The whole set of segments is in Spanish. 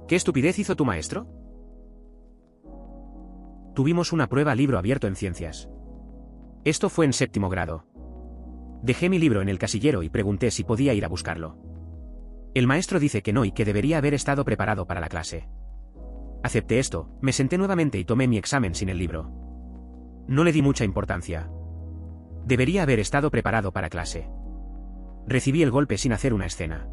¿Qué estupidez hizo tu maestro? Tuvimos una prueba a libro abierto en ciencias. Esto fue en 7º grado. Dejé mi libro en el casillero y pregunté si podía ir a buscarlo. El maestro dice que no y que debería haber estado preparado para la clase. Acepté esto, me senté nuevamente y tomé mi examen sin el libro. No le di mucha importancia. Debería haber estado preparado para clase. Recibí el golpe sin hacer una escena.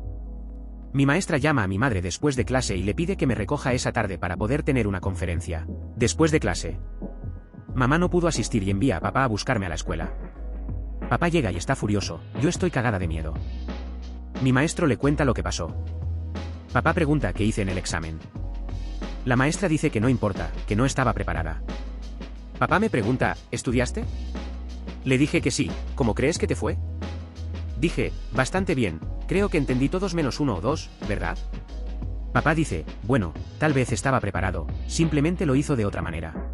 Mi maestra llama a mi madre después de clase y le pide que me recoja esa tarde para poder tener una conferencia. Después de clase. Mamá no pudo asistir y envía a papá a buscarme a la escuela. Papá llega y está furioso, yo estoy cagada de miedo. Mi maestro le cuenta lo que pasó. Papá pregunta qué hice en el examen. La maestra dice que no importa, que no estaba preparada. Papá me pregunta, ¿estudiaste? Le dije que sí. ¿Cómo crees que te fue? Dije, bastante bien, creo que entendí todos menos 1 o 2, ¿verdad? Papá dice, bueno, tal vez estaba preparado, simplemente lo hizo de otra manera.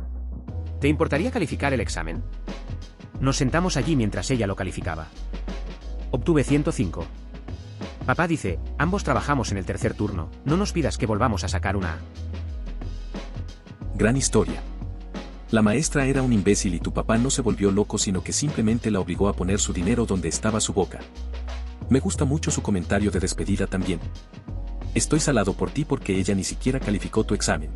¿Te importaría calificar el examen? Nos sentamos allí mientras ella lo calificaba. Obtuve 105. Papá dice, ambos trabajamos en el tercer turno, no nos pidas que volvamos a sacar una A. Gran historia. La maestra era un imbécil y tu papá no se volvió loco sino que simplemente la obligó a poner su dinero donde estaba su boca. Me gusta mucho su comentario de despedida también. Estoy salado por ti porque ella ni siquiera calificó tu examen.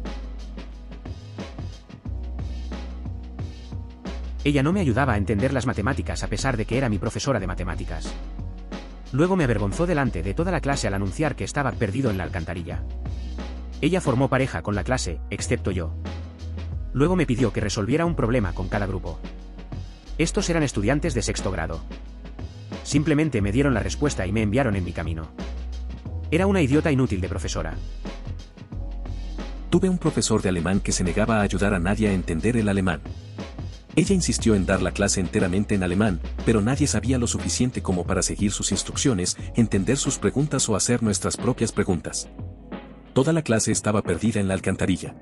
Ella no me ayudaba a entender las matemáticas a pesar de que era mi profesora de matemáticas. Luego me avergonzó delante de toda la clase al anunciar que estaba perdido en la alcantarilla. Ella formó pareja con la clase, excepto yo. Luego me pidió que resolviera un problema con cada grupo. Estos eran estudiantes de 6º grado. Simplemente me dieron la respuesta y me enviaron en mi camino. Era una idiota inútil de profesora. Tuve un profesor de alemán que se negaba a ayudar a nadie a entender el alemán. Ella insistió en dar la clase enteramente en alemán, pero nadie sabía lo suficiente como para seguir sus instrucciones, entender sus preguntas o hacer nuestras propias preguntas. Toda la clase estaba perdida en la alcantarilla.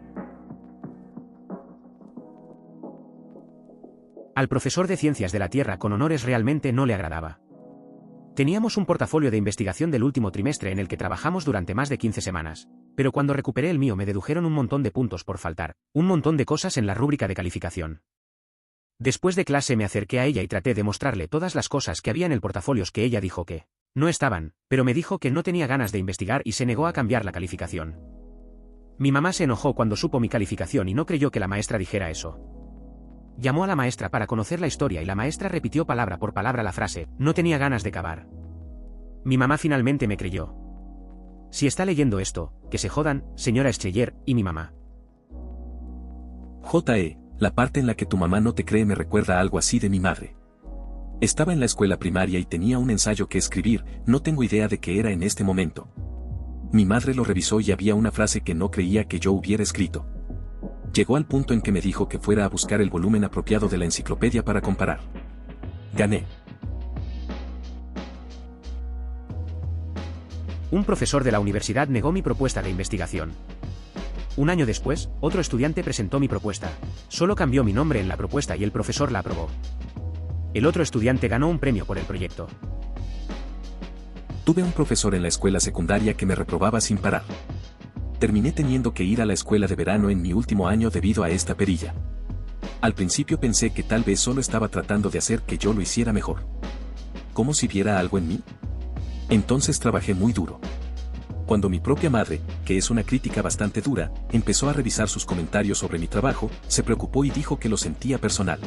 Al profesor de Ciencias de la Tierra con honores realmente no le agradaba. Teníamos un portafolio de investigación del último trimestre en el que trabajamos durante más de 15 semanas, pero cuando recuperé el mío me dedujeron un montón de puntos por faltar, un montón de cosas en la rúbrica de calificación. Después de clase me acerqué a ella y traté de mostrarle todas las cosas que había en el portafolio que ella dijo que no estaban, pero me dijo que no tenía ganas de investigar y se negó a cambiar la calificación. Mi mamá se enojó cuando supo mi calificación y no creyó que la maestra dijera eso. Llamó a la maestra para conocer la historia y la maestra repitió palabra por palabra la frase, no tenía ganas de cavar. Mi mamá finalmente me creyó. Si está leyendo esto, que se jodan, señora Scheller, y mi mamá. La parte en la que tu mamá no te cree me recuerda algo así de mi madre. Estaba en la escuela primaria y tenía un ensayo que escribir, no tengo idea de qué era en este momento. Mi madre lo revisó y había una frase que no creía que yo hubiera escrito. Llegó al punto en que me dijo que fuera a buscar el volumen apropiado de la enciclopedia para comparar. Gané. Un profesor de la universidad negó mi propuesta de investigación. Un año después, otro estudiante presentó mi propuesta. Solo cambió mi nombre en la propuesta y el profesor la aprobó. El otro estudiante ganó un premio por el proyecto. Tuve un profesor en la escuela secundaria que me reprobaba sin parar. Terminé teniendo que ir a la escuela de verano en mi último año debido a esta perilla. Al principio pensé que tal vez solo estaba tratando de hacer que yo lo hiciera mejor. ¿Como si viera algo en mí? Entonces trabajé muy duro. Cuando mi propia madre, que es una crítica bastante dura, empezó a revisar sus comentarios sobre mi trabajo, se preocupó y dijo que lo sentía personal.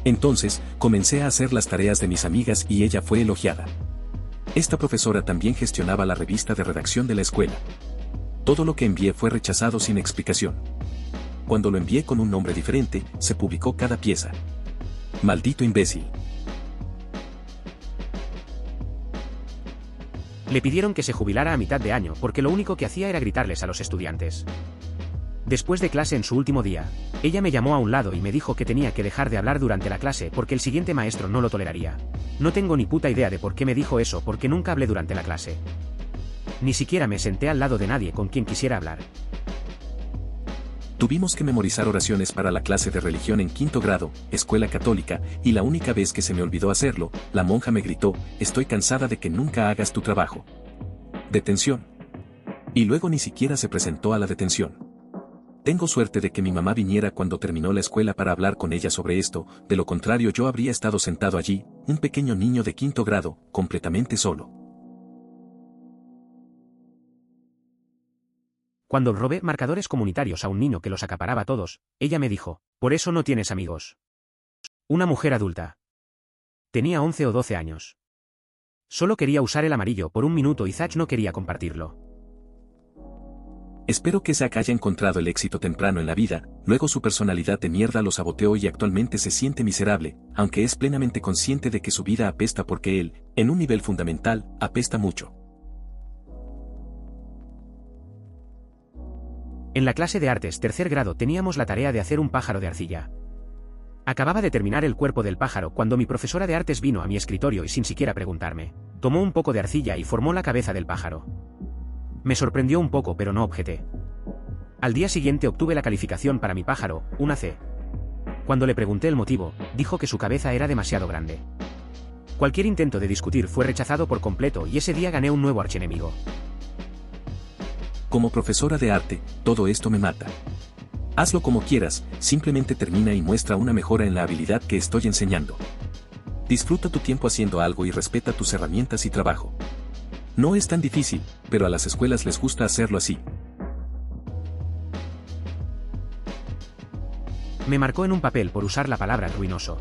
Entonces, comencé a hacer las tareas de mis amigas y ella fue elogiada. Esta profesora también gestionaba la revista de redacción de la escuela. Todo lo que envié fue rechazado sin explicación. Cuando lo envié con un nombre diferente, se publicó cada pieza. Maldito imbécil. Le pidieron que se jubilara a mitad de año porque lo único que hacía era gritarles a los estudiantes. Después de clase en su último día, ella me llamó a un lado y me dijo que tenía que dejar de hablar durante la clase porque el siguiente maestro no lo toleraría. No tengo ni puta idea de por qué me dijo eso porque nunca hablé durante la clase. Ni siquiera me senté al lado de nadie con quien quisiera hablar. Tuvimos que memorizar oraciones para la clase de religión en 5º grado, escuela católica, y la única vez que se me olvidó hacerlo, la monja me gritó, estoy cansada de que nunca hagas tu trabajo. Detención. Y luego ni siquiera se presentó a la detención. Tengo suerte de que mi mamá viniera cuando terminó la escuela para hablar con ella sobre esto, de lo contrario yo habría estado sentado allí, un pequeño niño de 5º grado, completamente solo. Cuando robé marcadores comunitarios a un niño que los acaparaba todos, ella me dijo, por eso no tienes amigos. Una mujer adulta. Tenía 11 o 12 años. Solo quería usar el amarillo por un minuto y Zach no quería compartirlo. Espero que Zach haya encontrado el éxito temprano en la vida, luego su personalidad de mierda lo saboteó y actualmente se siente miserable, aunque es plenamente consciente de que su vida apesta porque él, en un nivel fundamental, apesta mucho. En la clase de artes 3er grado teníamos la tarea de hacer un pájaro de arcilla. Acababa de terminar el cuerpo del pájaro cuando mi profesora de artes vino a mi escritorio y sin siquiera preguntarme, tomó un poco de arcilla y formó la cabeza del pájaro. Me sorprendió un poco pero no objeté. Al día siguiente obtuve la calificación para mi pájaro, una C. Cuando le pregunté el motivo, dijo que su cabeza era demasiado grande. Cualquier intento de discutir fue rechazado por completo y ese día gané un nuevo archienemigo. Como profesora de arte, todo esto me mata. Hazlo como quieras, simplemente termina y muestra una mejora en la habilidad que estoy enseñando. Disfruta tu tiempo haciendo algo y respeta tus herramientas y trabajo. No es tan difícil, pero a las escuelas les gusta hacerlo así. Me marcó en un papel por usar la palabra ruinoso.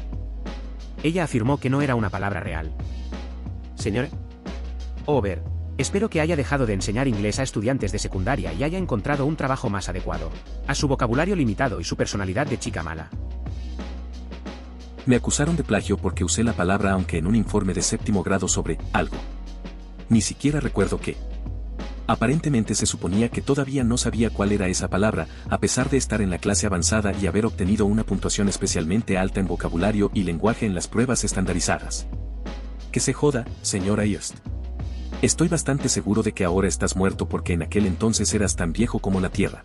Ella afirmó que no era una palabra real. Señor Over, espero que haya dejado de enseñar inglés a estudiantes de secundaria y haya encontrado un trabajo más adecuado, a su vocabulario limitado y su personalidad de chica mala. Me acusaron de plagio porque usé la palabra aunque en un informe de 7º grado sobre algo. Ni siquiera recuerdo qué. Aparentemente se suponía que todavía no sabía cuál era esa palabra, a pesar de estar en la clase avanzada y haber obtenido una puntuación especialmente alta en vocabulario y lenguaje en las pruebas estandarizadas. Que se joda, señora East. Estoy bastante seguro de que ahora estás muerto porque en aquel entonces eras tan viejo como la tierra.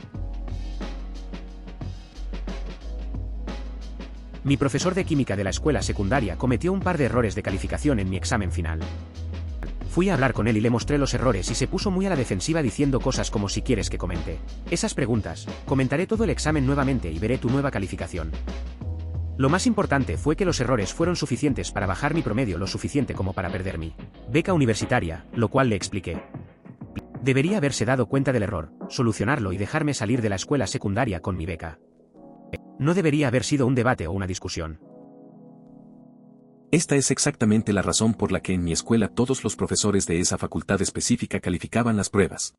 Mi profesor de química de la escuela secundaria cometió un par de errores de calificación en mi examen final. Fui a hablar con él y le mostré los errores y se puso muy a la defensiva diciendo cosas como si quieres que comente esas preguntas, comentaré todo el examen nuevamente y veré tu nueva calificación. Lo más importante fue que los errores fueron suficientes para bajar mi promedio lo suficiente como para perder mi beca universitaria, lo cual le expliqué. Debería haberse dado cuenta del error, solucionarlo y dejarme salir de la escuela secundaria con mi beca. No debería haber sido un debate o una discusión. Esta es exactamente la razón por la que en mi escuela todos los profesores de esa facultad específica calificaban las pruebas.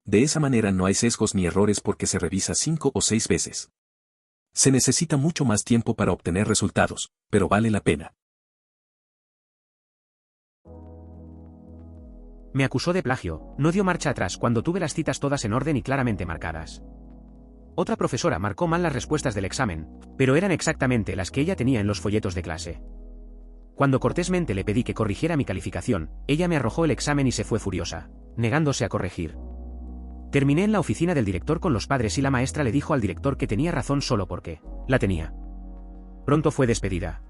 De esa manera no hay sesgos ni errores porque se revisa 5 o 6 veces. Se necesita mucho más tiempo para obtener resultados, pero vale la pena. Me acusó de plagio, no dio marcha atrás cuando tuve las citas todas en orden y claramente marcadas. Otra profesora marcó mal las respuestas del examen, pero eran exactamente las que ella tenía en los folletos de clase. Cuando cortésmente le pedí que corrigiera mi calificación, ella me arrojó el examen y se fue furiosa, negándose a corregir. Terminé en la oficina del director con los padres y la maestra le dijo al director que tenía razón solo porque la tenía. Pronto fue despedida.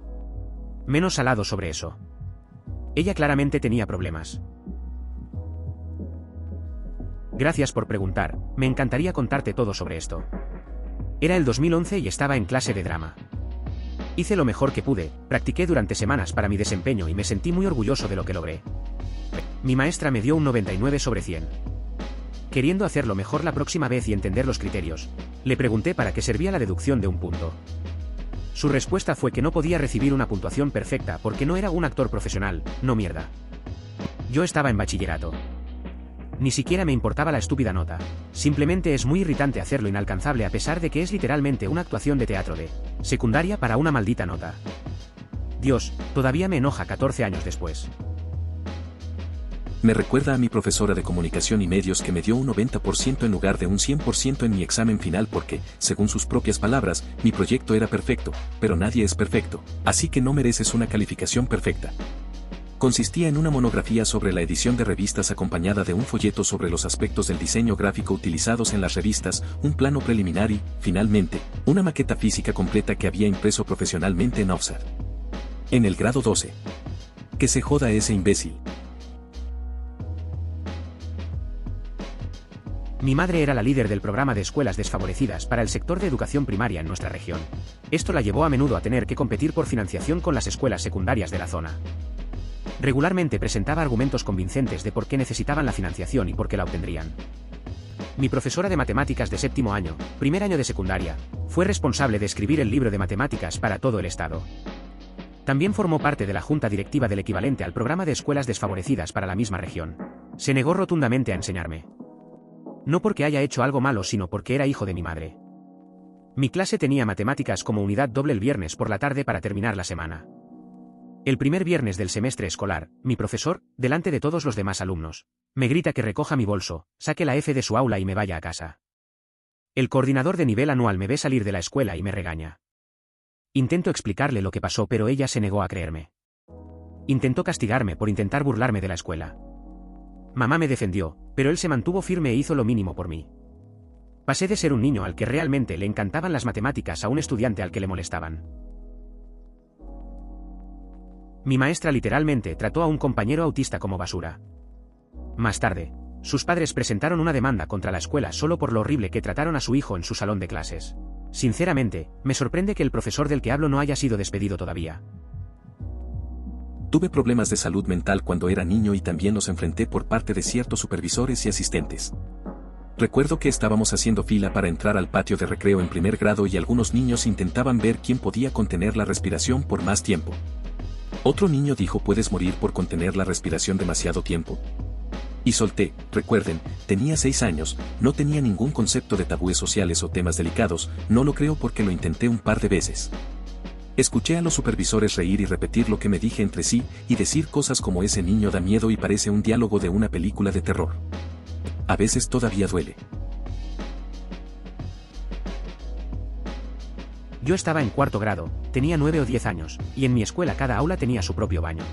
Menos salado sobre eso. Ella claramente tenía problemas. Gracias por preguntar, me encantaría contarte todo sobre esto. Era el 2011 y estaba en clase de drama. Hice lo mejor que pude, practiqué durante semanas para mi desempeño y me sentí muy orgulloso de lo que logré. Mi maestra me dio un 99 sobre 100. Queriendo hacerlo mejor la próxima vez y entender los criterios, le pregunté para qué servía la deducción de un punto. Su respuesta fue que no podía recibir una puntuación perfecta porque no era un actor profesional, no mierda. Yo estaba en bachillerato. Ni siquiera me importaba la estúpida nota. Simplemente es muy irritante hacerlo inalcanzable a pesar de que es literalmente una actuación de teatro de secundaria para una maldita nota. Dios, todavía me enoja 14 años después. Me recuerda a mi profesora de comunicación y medios que me dio un 90% en lugar de un 100% en mi examen final porque, según sus propias palabras, mi proyecto era perfecto, pero nadie es perfecto, así que no mereces una calificación perfecta. Consistía en una monografía sobre la edición de revistas acompañada de un folleto sobre los aspectos del diseño gráfico utilizados en las revistas, un plano preliminar y, finalmente, una maqueta física completa que había impreso profesionalmente en offset. En el grado 12. Que se joda ese imbécil. Mi madre era la líder del programa de escuelas desfavorecidas para el sector de educación primaria en nuestra región. Esto la llevó a menudo a tener que competir por financiación con las escuelas secundarias de la zona. Regularmente presentaba argumentos convincentes de por qué necesitaban la financiación y por qué la obtendrían. Mi profesora de matemáticas de séptimo año, primer año de secundaria, fue responsable de escribir el libro de matemáticas para todo el estado. También formó parte de la junta directiva del equivalente al programa de escuelas desfavorecidas para la misma región. Se negó rotundamente a enseñarme. No porque haya hecho algo malo, sino porque era hijo de mi madre. Mi clase tenía matemáticas como unidad doble el viernes por la tarde para terminar la semana. El primer viernes del semestre escolar, mi profesor, delante de todos los demás alumnos, me grita que recoja mi bolso, saque la F de su aula y me vaya a casa. El coordinador de nivel anual me ve salir de la escuela y me regaña. Intento explicarle lo que pasó, pero ella se negó a creerme. Intentó castigarme por intentar burlarme de la escuela. Mamá me defendió, pero él se mantuvo firme e hizo lo mínimo por mí. Pasé de ser un niño al que realmente le encantaban las matemáticas a un estudiante al que le molestaban. Mi maestra literalmente trató a un compañero autista como basura. Más tarde, sus padres presentaron una demanda contra la escuela solo por lo horrible que trataron a su hijo en su salón de clases. Sinceramente, me sorprende que el profesor del que hablo no haya sido despedido todavía. Tuve problemas de salud mental cuando era niño y también los enfrenté por parte de ciertos supervisores y asistentes. Recuerdo que estábamos haciendo fila para entrar al patio de recreo en primer grado y algunos niños intentaban ver quién podía contener la respiración por más tiempo. Otro niño dijo: puedes morir por contener la respiración demasiado tiempo. Y solté. Recuerden, tenía 6 años, no tenía ningún concepto de tabúes sociales o temas delicados, no lo creo porque lo intenté un par de veces. Escuché a los supervisores reír y repetir lo que me dije entre sí, y decir cosas como ese niño da miedo y parece un diálogo de una película de terror. A veces todavía duele. Yo estaba en cuarto grado, tenía 9 o 10 años, y en mi escuela cada aula tenía su propio baño.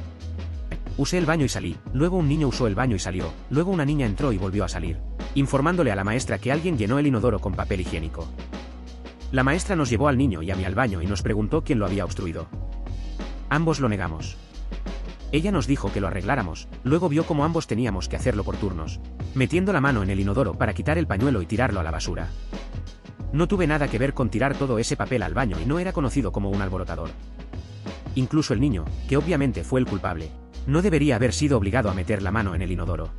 Usé el baño y salí, luego un niño usó el baño y salió, luego una niña entró y volvió a salir, informándole a la maestra que alguien llenó el inodoro con papel higiénico. La maestra nos llevó al niño y a mí al baño y nos preguntó quién lo había obstruido. Ambos lo negamos. Ella nos dijo que lo arregláramos, luego vio cómo ambos teníamos que hacerlo por turnos, metiendo la mano en el inodoro para quitar el pañuelo y tirarlo a la basura. No tuve nada que ver con tirar todo ese papel al baño y no era conocido como un alborotador. Incluso el niño, que obviamente fue el culpable, no debería haber sido obligado a meter la mano en el inodoro.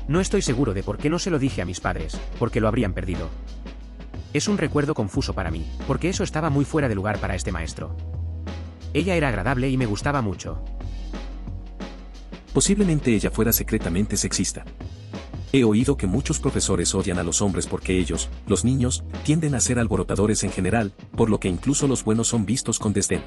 No estoy seguro de por qué no se lo dije a mis padres, porque lo habrían perdido. Es un recuerdo confuso para mí, porque eso estaba muy fuera de lugar para este maestro. Ella era agradable y me gustaba mucho. Posiblemente ella fuera secretamente sexista. He oído que muchos profesores odian a los hombres porque ellos, los niños, tienden a ser alborotadores en general, por lo que incluso los buenos son vistos con desdén.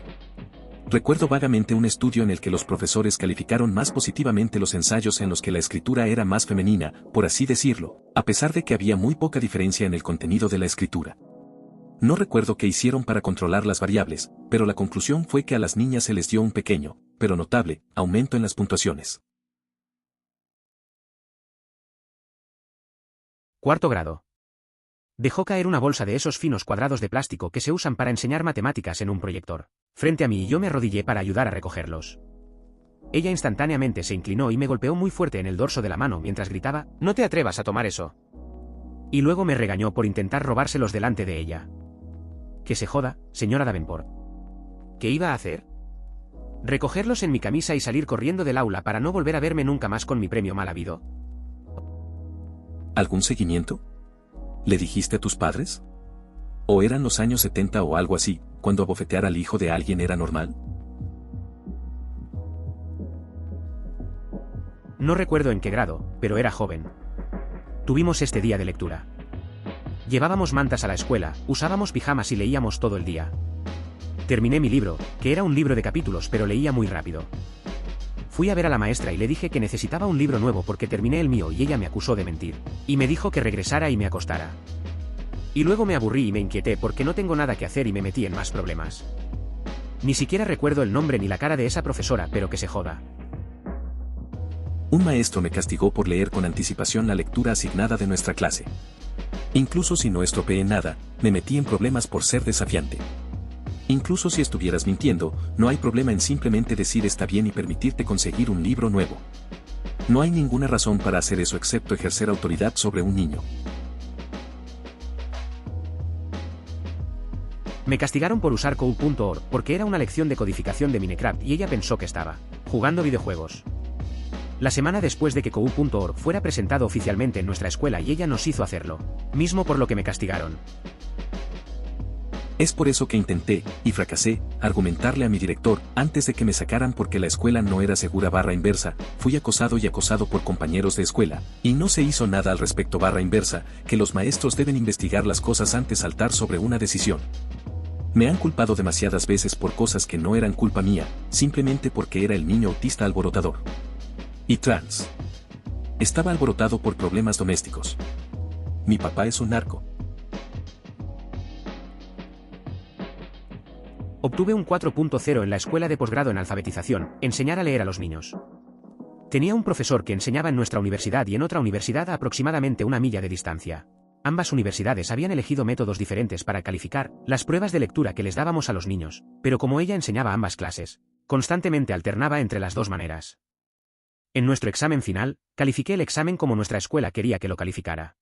Recuerdo vagamente un estudio en el que los profesores calificaron más positivamente los ensayos en los que la escritura era más femenina, por así decirlo, a pesar de que había muy poca diferencia en el contenido de la escritura. No recuerdo qué hicieron para controlar las variables, pero la conclusión fue que a las niñas se les dio un pequeño, pero notable, aumento en las puntuaciones. Cuarto grado. Dejó caer una bolsa de esos finos cuadrados de plástico que se usan para enseñar matemáticas en un proyector, frente a mí y yo me arrodillé para ayudar a recogerlos. Ella instantáneamente se inclinó y me golpeó muy fuerte en el dorso de la mano mientras gritaba: «No te atrevas a tomar eso». Y luego me regañó por intentar robárselos delante de ella. Que se joda, señora Davenport. ¿Qué iba a hacer? ¿Recogerlos en mi camisa y salir corriendo del aula para no volver a verme nunca más con mi premio mal habido? ¿Algún seguimiento? ¿Le dijiste a tus padres? ¿O eran los años 70 o algo así, cuando abofetear al hijo de alguien era normal? No recuerdo en qué grado, pero era joven. Tuvimos este día de lectura. Llevábamos mantas a la escuela, usábamos pijamas y leíamos todo el día. Terminé mi libro, que era un libro de capítulos, pero leía muy rápido. Fui a ver a la maestra y le dije que necesitaba un libro nuevo porque terminé el mío y ella me acusó de mentir. Y me dijo que regresara y me acostara. Y luego me aburrí y me inquieté porque no tengo nada que hacer y me metí en más problemas. Ni siquiera recuerdo el nombre ni la cara de esa profesora, pero que se joda. Un maestro me castigó por leer con anticipación la lectura asignada de nuestra clase. Incluso si no estropeé nada, me metí en problemas por ser desafiante. Incluso si estuvieras mintiendo, no hay problema en simplemente decir está bien y permitirte conseguir un libro nuevo. No hay ninguna razón para hacer eso excepto ejercer autoridad sobre un niño. Me castigaron por usar Code.org porque era una lección de codificación de Minecraft y ella pensó que estaba jugando videojuegos. La semana después de que Code.org fuera presentado oficialmente en nuestra escuela y ella nos hizo hacerlo, mismo por lo que me castigaron. Es por eso que intenté, y fracasé, argumentarle a mi director, antes de que me sacaran porque la escuela no era segura /inversa, fui acosado y acosado por compañeros de escuela, y no se hizo nada al respecto /inversa, que los maestros deben investigar las cosas antes de saltar sobre una decisión. Me han culpado demasiadas veces por cosas que no eran culpa mía, simplemente porque era el niño autista alborotador. Y trans. Estaba alborotado por problemas domésticos. Mi papá es un narco. Obtuve un 4.0 en la escuela de posgrado en alfabetización, enseñar a leer a los niños. Tenía un profesor que enseñaba en nuestra universidad y en otra universidad a aproximadamente 1 milla de distancia. Ambas universidades habían elegido métodos diferentes para calificar las pruebas de lectura que les dábamos a los niños, pero como ella enseñaba ambas clases, constantemente alternaba entre las dos maneras. En nuestro examen final, califiqué el examen como nuestra escuela quería que lo calificara.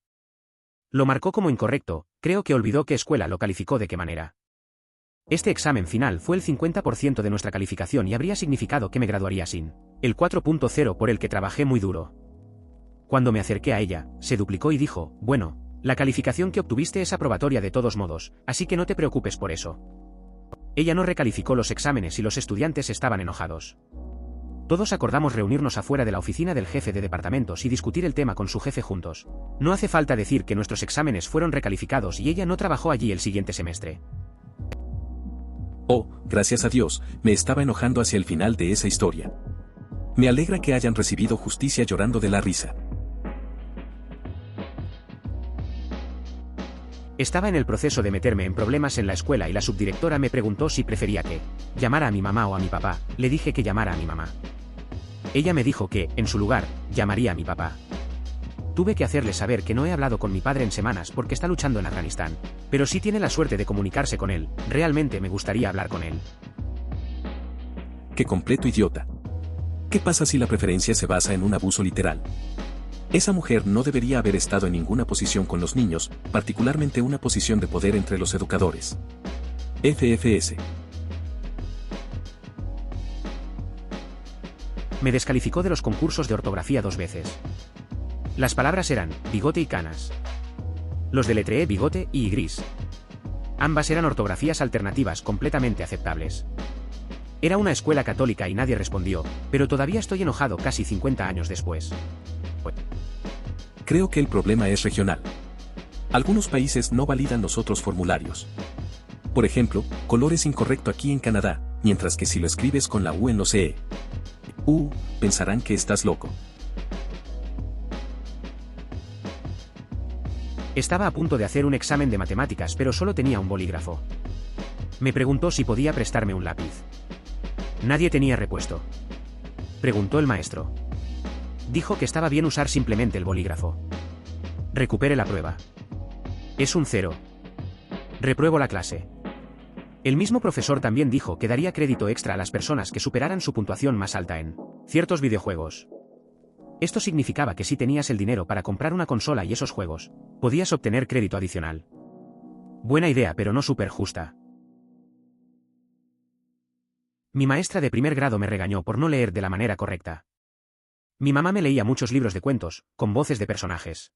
Lo marcó como incorrecto, creo que olvidó qué escuela lo calificó de qué manera. Este examen final fue el 50% de nuestra calificación y habría significado que me graduaría sin el 4.0 por el que trabajé muy duro. Cuando me acerqué a ella, se duplicó y dijo, bueno, la calificación que obtuviste es aprobatoria de todos modos, así que no te preocupes por eso. Ella no recalificó los exámenes y los estudiantes estaban enojados. Todos acordamos reunirnos afuera de la oficina del jefe de departamentos y discutir el tema con su jefe juntos. No hace falta decir que nuestros exámenes fueron recalificados y ella no trabajó allí el siguiente semestre. Oh, gracias a Dios, me estaba enojando hacia el final de esa historia. Me alegra que hayan recibido justicia llorando de la risa. Estaba en el proceso de meterme en problemas en la escuela y la subdirectora me preguntó si prefería que llamara a mi mamá o a mi papá. Le dije que llamara a mi mamá. Ella me dijo que, en su lugar, llamaría a mi papá. Tuve que hacerle saber que no he hablado con mi padre en semanas porque está luchando en Afganistán, pero sí tiene la suerte de comunicarse con él, realmente me gustaría hablar con él. ¡Qué completo idiota! ¿Qué pasa si la preferencia se basa en un abuso literal? Esa mujer no debería haber estado en ninguna posición con los niños, particularmente una posición de poder entre los educadores. FFS. Me descalificó de los concursos de ortografía 2 veces. Las palabras eran bigote y canas. Los deletreé bigote y gris. Ambas eran ortografías alternativas completamente aceptables. Era una escuela católica y nadie respondió, pero todavía estoy enojado casi 50 años después. Creo que el problema es regional. Algunos países no validan los otros formularios. Por ejemplo, color es incorrecto aquí en Canadá, mientras que si lo escribes con la U en los CE. Pensarán que estás loco. Estaba a punto de hacer un examen de matemáticas pero solo tenía un bolígrafo. Me preguntó si podía prestarme un lápiz. Nadie tenía repuesto. Preguntó el maestro. Dijo que estaba bien usar simplemente el bolígrafo. Recupere la prueba. Es un 0. Repruebo la clase. El mismo profesor también dijo que daría crédito extra a las personas que superaran su puntuación más alta en ciertos videojuegos. Esto significaba que si tenías el dinero para comprar una consola y esos juegos, podías obtener crédito adicional. Buena idea, pero no súper justa. Mi maestra de primer grado me regañó por no leer de la manera correcta. Mi mamá me leía muchos libros de cuentos, con voces de personajes.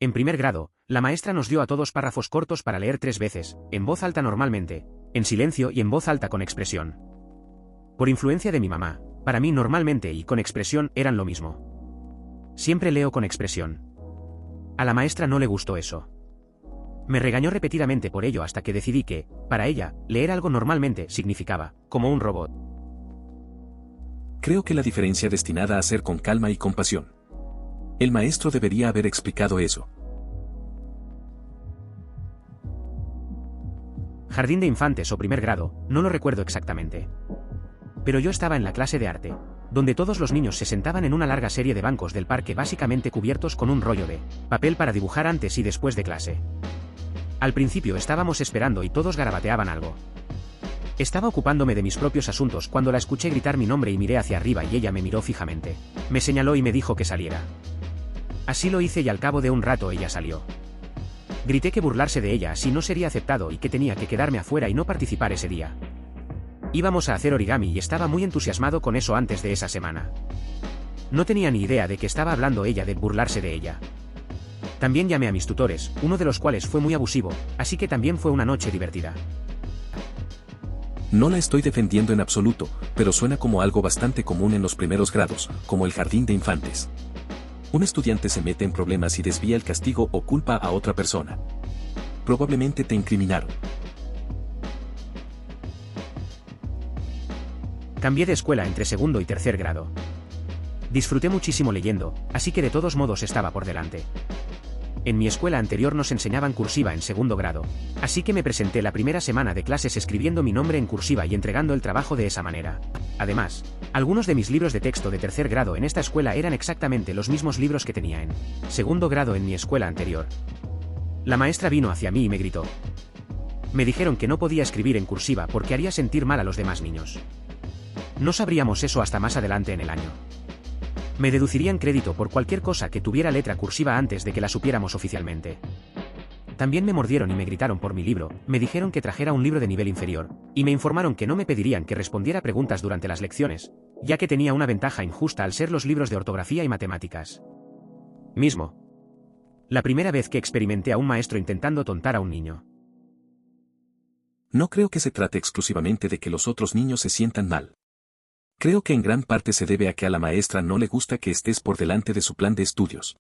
En primer grado, la maestra nos dio a todos párrafos cortos para leer 3 veces, en voz alta normalmente, en silencio y en voz alta con expresión. Por influencia de mi mamá, para mí normalmente y con expresión eran lo mismo. Siempre leo con expresión. A la maestra no le gustó eso. Me regañó repetidamente por ello hasta que decidí que, para ella, leer algo normalmente significaba, como un robot. Creo que la diferencia destinada a ser con calma y compasión. El maestro debería haber explicado eso. Jardín de infantes o primer grado, no lo recuerdo exactamente. Pero yo estaba en la clase de arte, donde todos los niños se sentaban en una larga serie de bancos del parque básicamente cubiertos con un rollo de papel para dibujar antes y después de clase. Al principio estábamos esperando y todos garabateaban algo. Estaba ocupándome de mis propios asuntos cuando la escuché gritar mi nombre y miré hacia arriba y ella me miró fijamente. Me señaló y me dijo que saliera. Así lo hice y al cabo de un rato ella salió. Grité que burlarse de ella así no sería aceptado y que tenía que quedarme afuera y no participar ese día. Íbamos a hacer origami y estaba muy entusiasmado con eso antes de esa semana. No tenía ni idea de que estaba hablando ella de burlarse de ella. También llamé a mis tutores, uno de los cuales fue muy abusivo, así que también fue una noche divertida. No la estoy defendiendo en absoluto, pero suena como algo bastante común en los primeros grados, como el jardín de infantes. Un estudiante se mete en problemas y desvía el castigo o culpa a otra persona. Probablemente te incriminaron. Cambié de escuela entre segundo y tercer grado. Disfruté muchísimo leyendo, así que de todos modos estaba por delante. En mi escuela anterior nos enseñaban cursiva en segundo grado, así que me presenté la primera semana de clases escribiendo mi nombre en cursiva y entregando el trabajo de esa manera. Además, algunos de mis libros de texto de tercer grado en esta escuela eran exactamente los mismos libros que tenía en segundo grado en mi escuela anterior. La maestra vino hacia mí y me gritó. Me dijeron que no podía escribir en cursiva porque haría sentir mal a los demás niños. No sabríamos eso hasta más adelante en el año. Me deducirían crédito por cualquier cosa que tuviera letra cursiva antes de que la supiéramos oficialmente. También me mordieron y me gritaron por mi libro, me dijeron que trajera un libro de nivel inferior, y me informaron que no me pedirían que respondiera preguntas durante las lecciones, ya que tenía una ventaja injusta al ser los libros de ortografía y matemáticas. Mismo. La primera vez que experimenté a un maestro intentando tontar a un niño. No creo que se trate exclusivamente de que los otros niños se sientan mal. Creo que en gran parte se debe a que a la maestra no le gusta que estés por delante de su plan de estudios.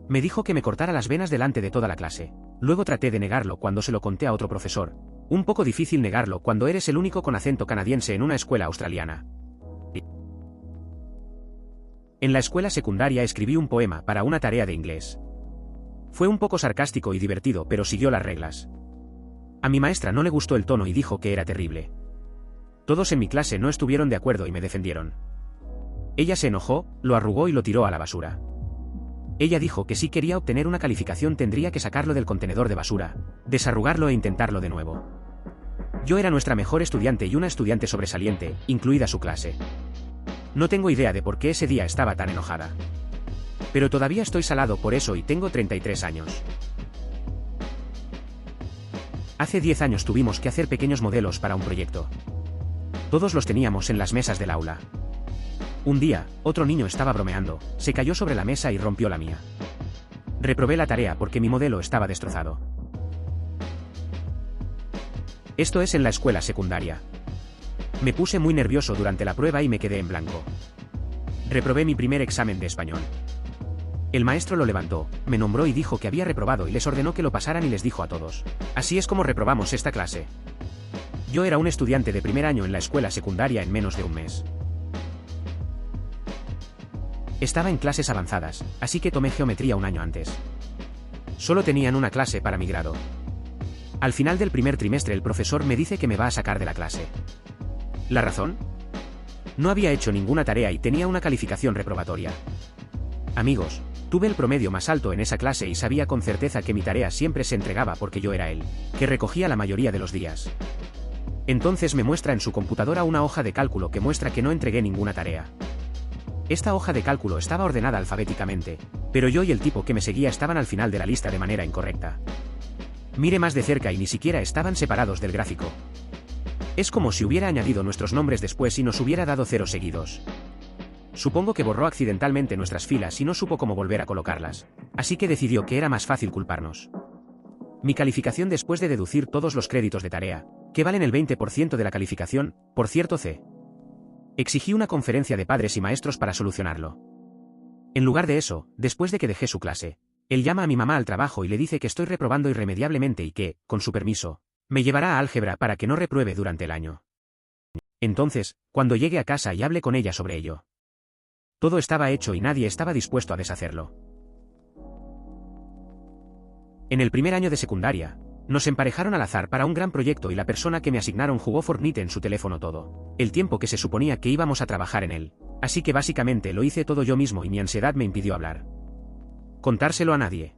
Me dijo que me cortara las venas delante de toda la clase. Luego traté de negarlo cuando se lo conté a otro profesor. Un poco difícil negarlo cuando eres el único con acento canadiense en una escuela australiana. En la escuela secundaria escribí un poema para una tarea de inglés. Fue un poco sarcástico y divertido, pero siguió las reglas. A mi maestra no le gustó el tono y dijo que era terrible. Todos en mi clase no estuvieron de acuerdo y me defendieron. Ella se enojó, lo arrugó y lo tiró a la basura. Ella dijo que si quería obtener una calificación tendría que sacarlo del contenedor de basura, desarrugarlo e intentarlo de nuevo. Yo era nuestra mejor estudiante y una estudiante sobresaliente, incluida su clase. No tengo idea de por qué ese día estaba tan enojada. Pero todavía estoy salado por eso y tengo 33 años. Hace 10 años tuvimos que hacer pequeños modelos para un proyecto. Todos los teníamos en las mesas del aula. Un día, otro niño estaba bromeando, se cayó sobre la mesa y rompió la mía. Reprobé la tarea porque mi modelo estaba destrozado. Esto es en la escuela secundaria. Me puse muy nervioso durante la prueba y me quedé en blanco. Reprobé mi primer examen de español. El maestro lo levantó, me nombró y dijo que había reprobado y les ordenó que lo pasaran y les dijo a todos: así es como reprobamos esta clase. Yo era un estudiante de primer año en la escuela secundaria en menos de un mes. Estaba en clases avanzadas, así que tomé geometría un año antes. Solo tenían una clase para mi grado. Al final del primer trimestre el profesor me dice que me va a sacar de la clase. ¿La razón? No había hecho ninguna tarea y tenía una calificación reprobatoria. Amigos, tuve el promedio más alto en esa clase y sabía con certeza que mi tarea siempre se entregaba porque yo era él, que recogía la mayoría de los días. Entonces me muestra en su computadora una hoja de cálculo que muestra que no entregué ninguna tarea. Esta hoja de cálculo estaba ordenada alfabéticamente, pero yo y el tipo que me seguía estaban al final de la lista de manera incorrecta. Miré más de cerca y ni siquiera estaban separados del gráfico. Es como si hubiera añadido nuestros nombres después y nos hubiera dado ceros seguidos. Supongo que borró accidentalmente nuestras filas y no supo cómo volver a colocarlas, así que decidió que era más fácil culparnos. Mi calificación después de deducir todos los créditos de tarea, que valen el 20% de la calificación, por cierto C. Exigí una conferencia de padres y maestros para solucionarlo. En lugar de eso, después de que dejé su clase, él llama a mi mamá al trabajo y le dice que estoy reprobando irremediablemente y que, con su permiso, me llevará a álgebra para que no repruebe durante el año. Entonces, cuando llegue a casa y hable con ella sobre ello. Todo estaba hecho y nadie estaba dispuesto a deshacerlo. En el primer año de secundaria, nos emparejaron al azar para un gran proyecto y la persona que me asignaron jugó Fortnite en su teléfono todo el tiempo que se suponía que íbamos a trabajar en él, así que básicamente lo hice todo yo mismo y mi ansiedad me impidió hablar. Contárselo a nadie.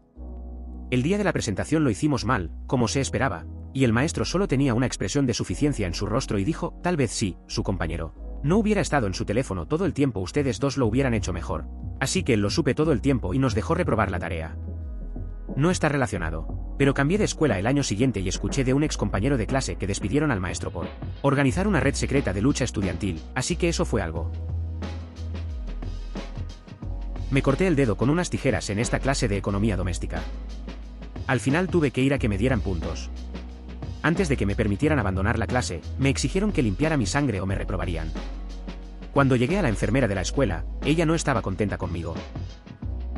El día de la presentación lo hicimos mal, como se esperaba, y el maestro solo tenía una expresión de suficiencia en su rostro y dijo: tal vez sí, su compañero no hubiera estado en su teléfono todo el tiempo, ustedes dos lo hubieran hecho mejor, Así que lo supe todo el tiempo y nos dejó reprobar la tarea. No está relacionado, pero cambié de escuela el año siguiente y escuché de un ex compañero de clase que despidieron al maestro por organizar una red secreta de lucha estudiantil, así que eso fue algo. Me corté el dedo con unas tijeras en esta clase de economía doméstica. Al final tuve que ir a que me dieran puntos. Antes de que me permitieran abandonar la clase, me exigieron que limpiara mi sangre o me reprobarían. Cuando llegué a la enfermera de la escuela, ella no estaba contenta conmigo.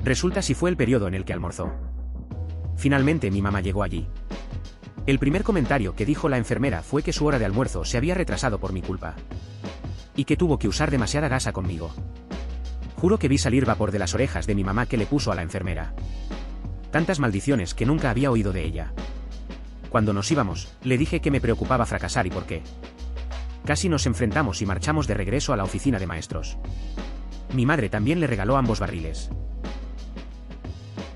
Resulta si fue el periodo en el que almorzó. Finalmente mi mamá llegó allí. El primer comentario que dijo la enfermera fue que su hora de almuerzo se había retrasado por mi culpa. Y que tuvo que usar demasiada gasa conmigo. Juro que vi salir vapor de las orejas de mi mamá que le puso a la enfermera. Tantas maldiciones que nunca había oído de ella. Cuando nos íbamos, le dije que me preocupaba fracasar y por qué. Casi nos enfrentamos y marchamos de regreso a la oficina de maestros. Mi madre también le regaló ambos barriles.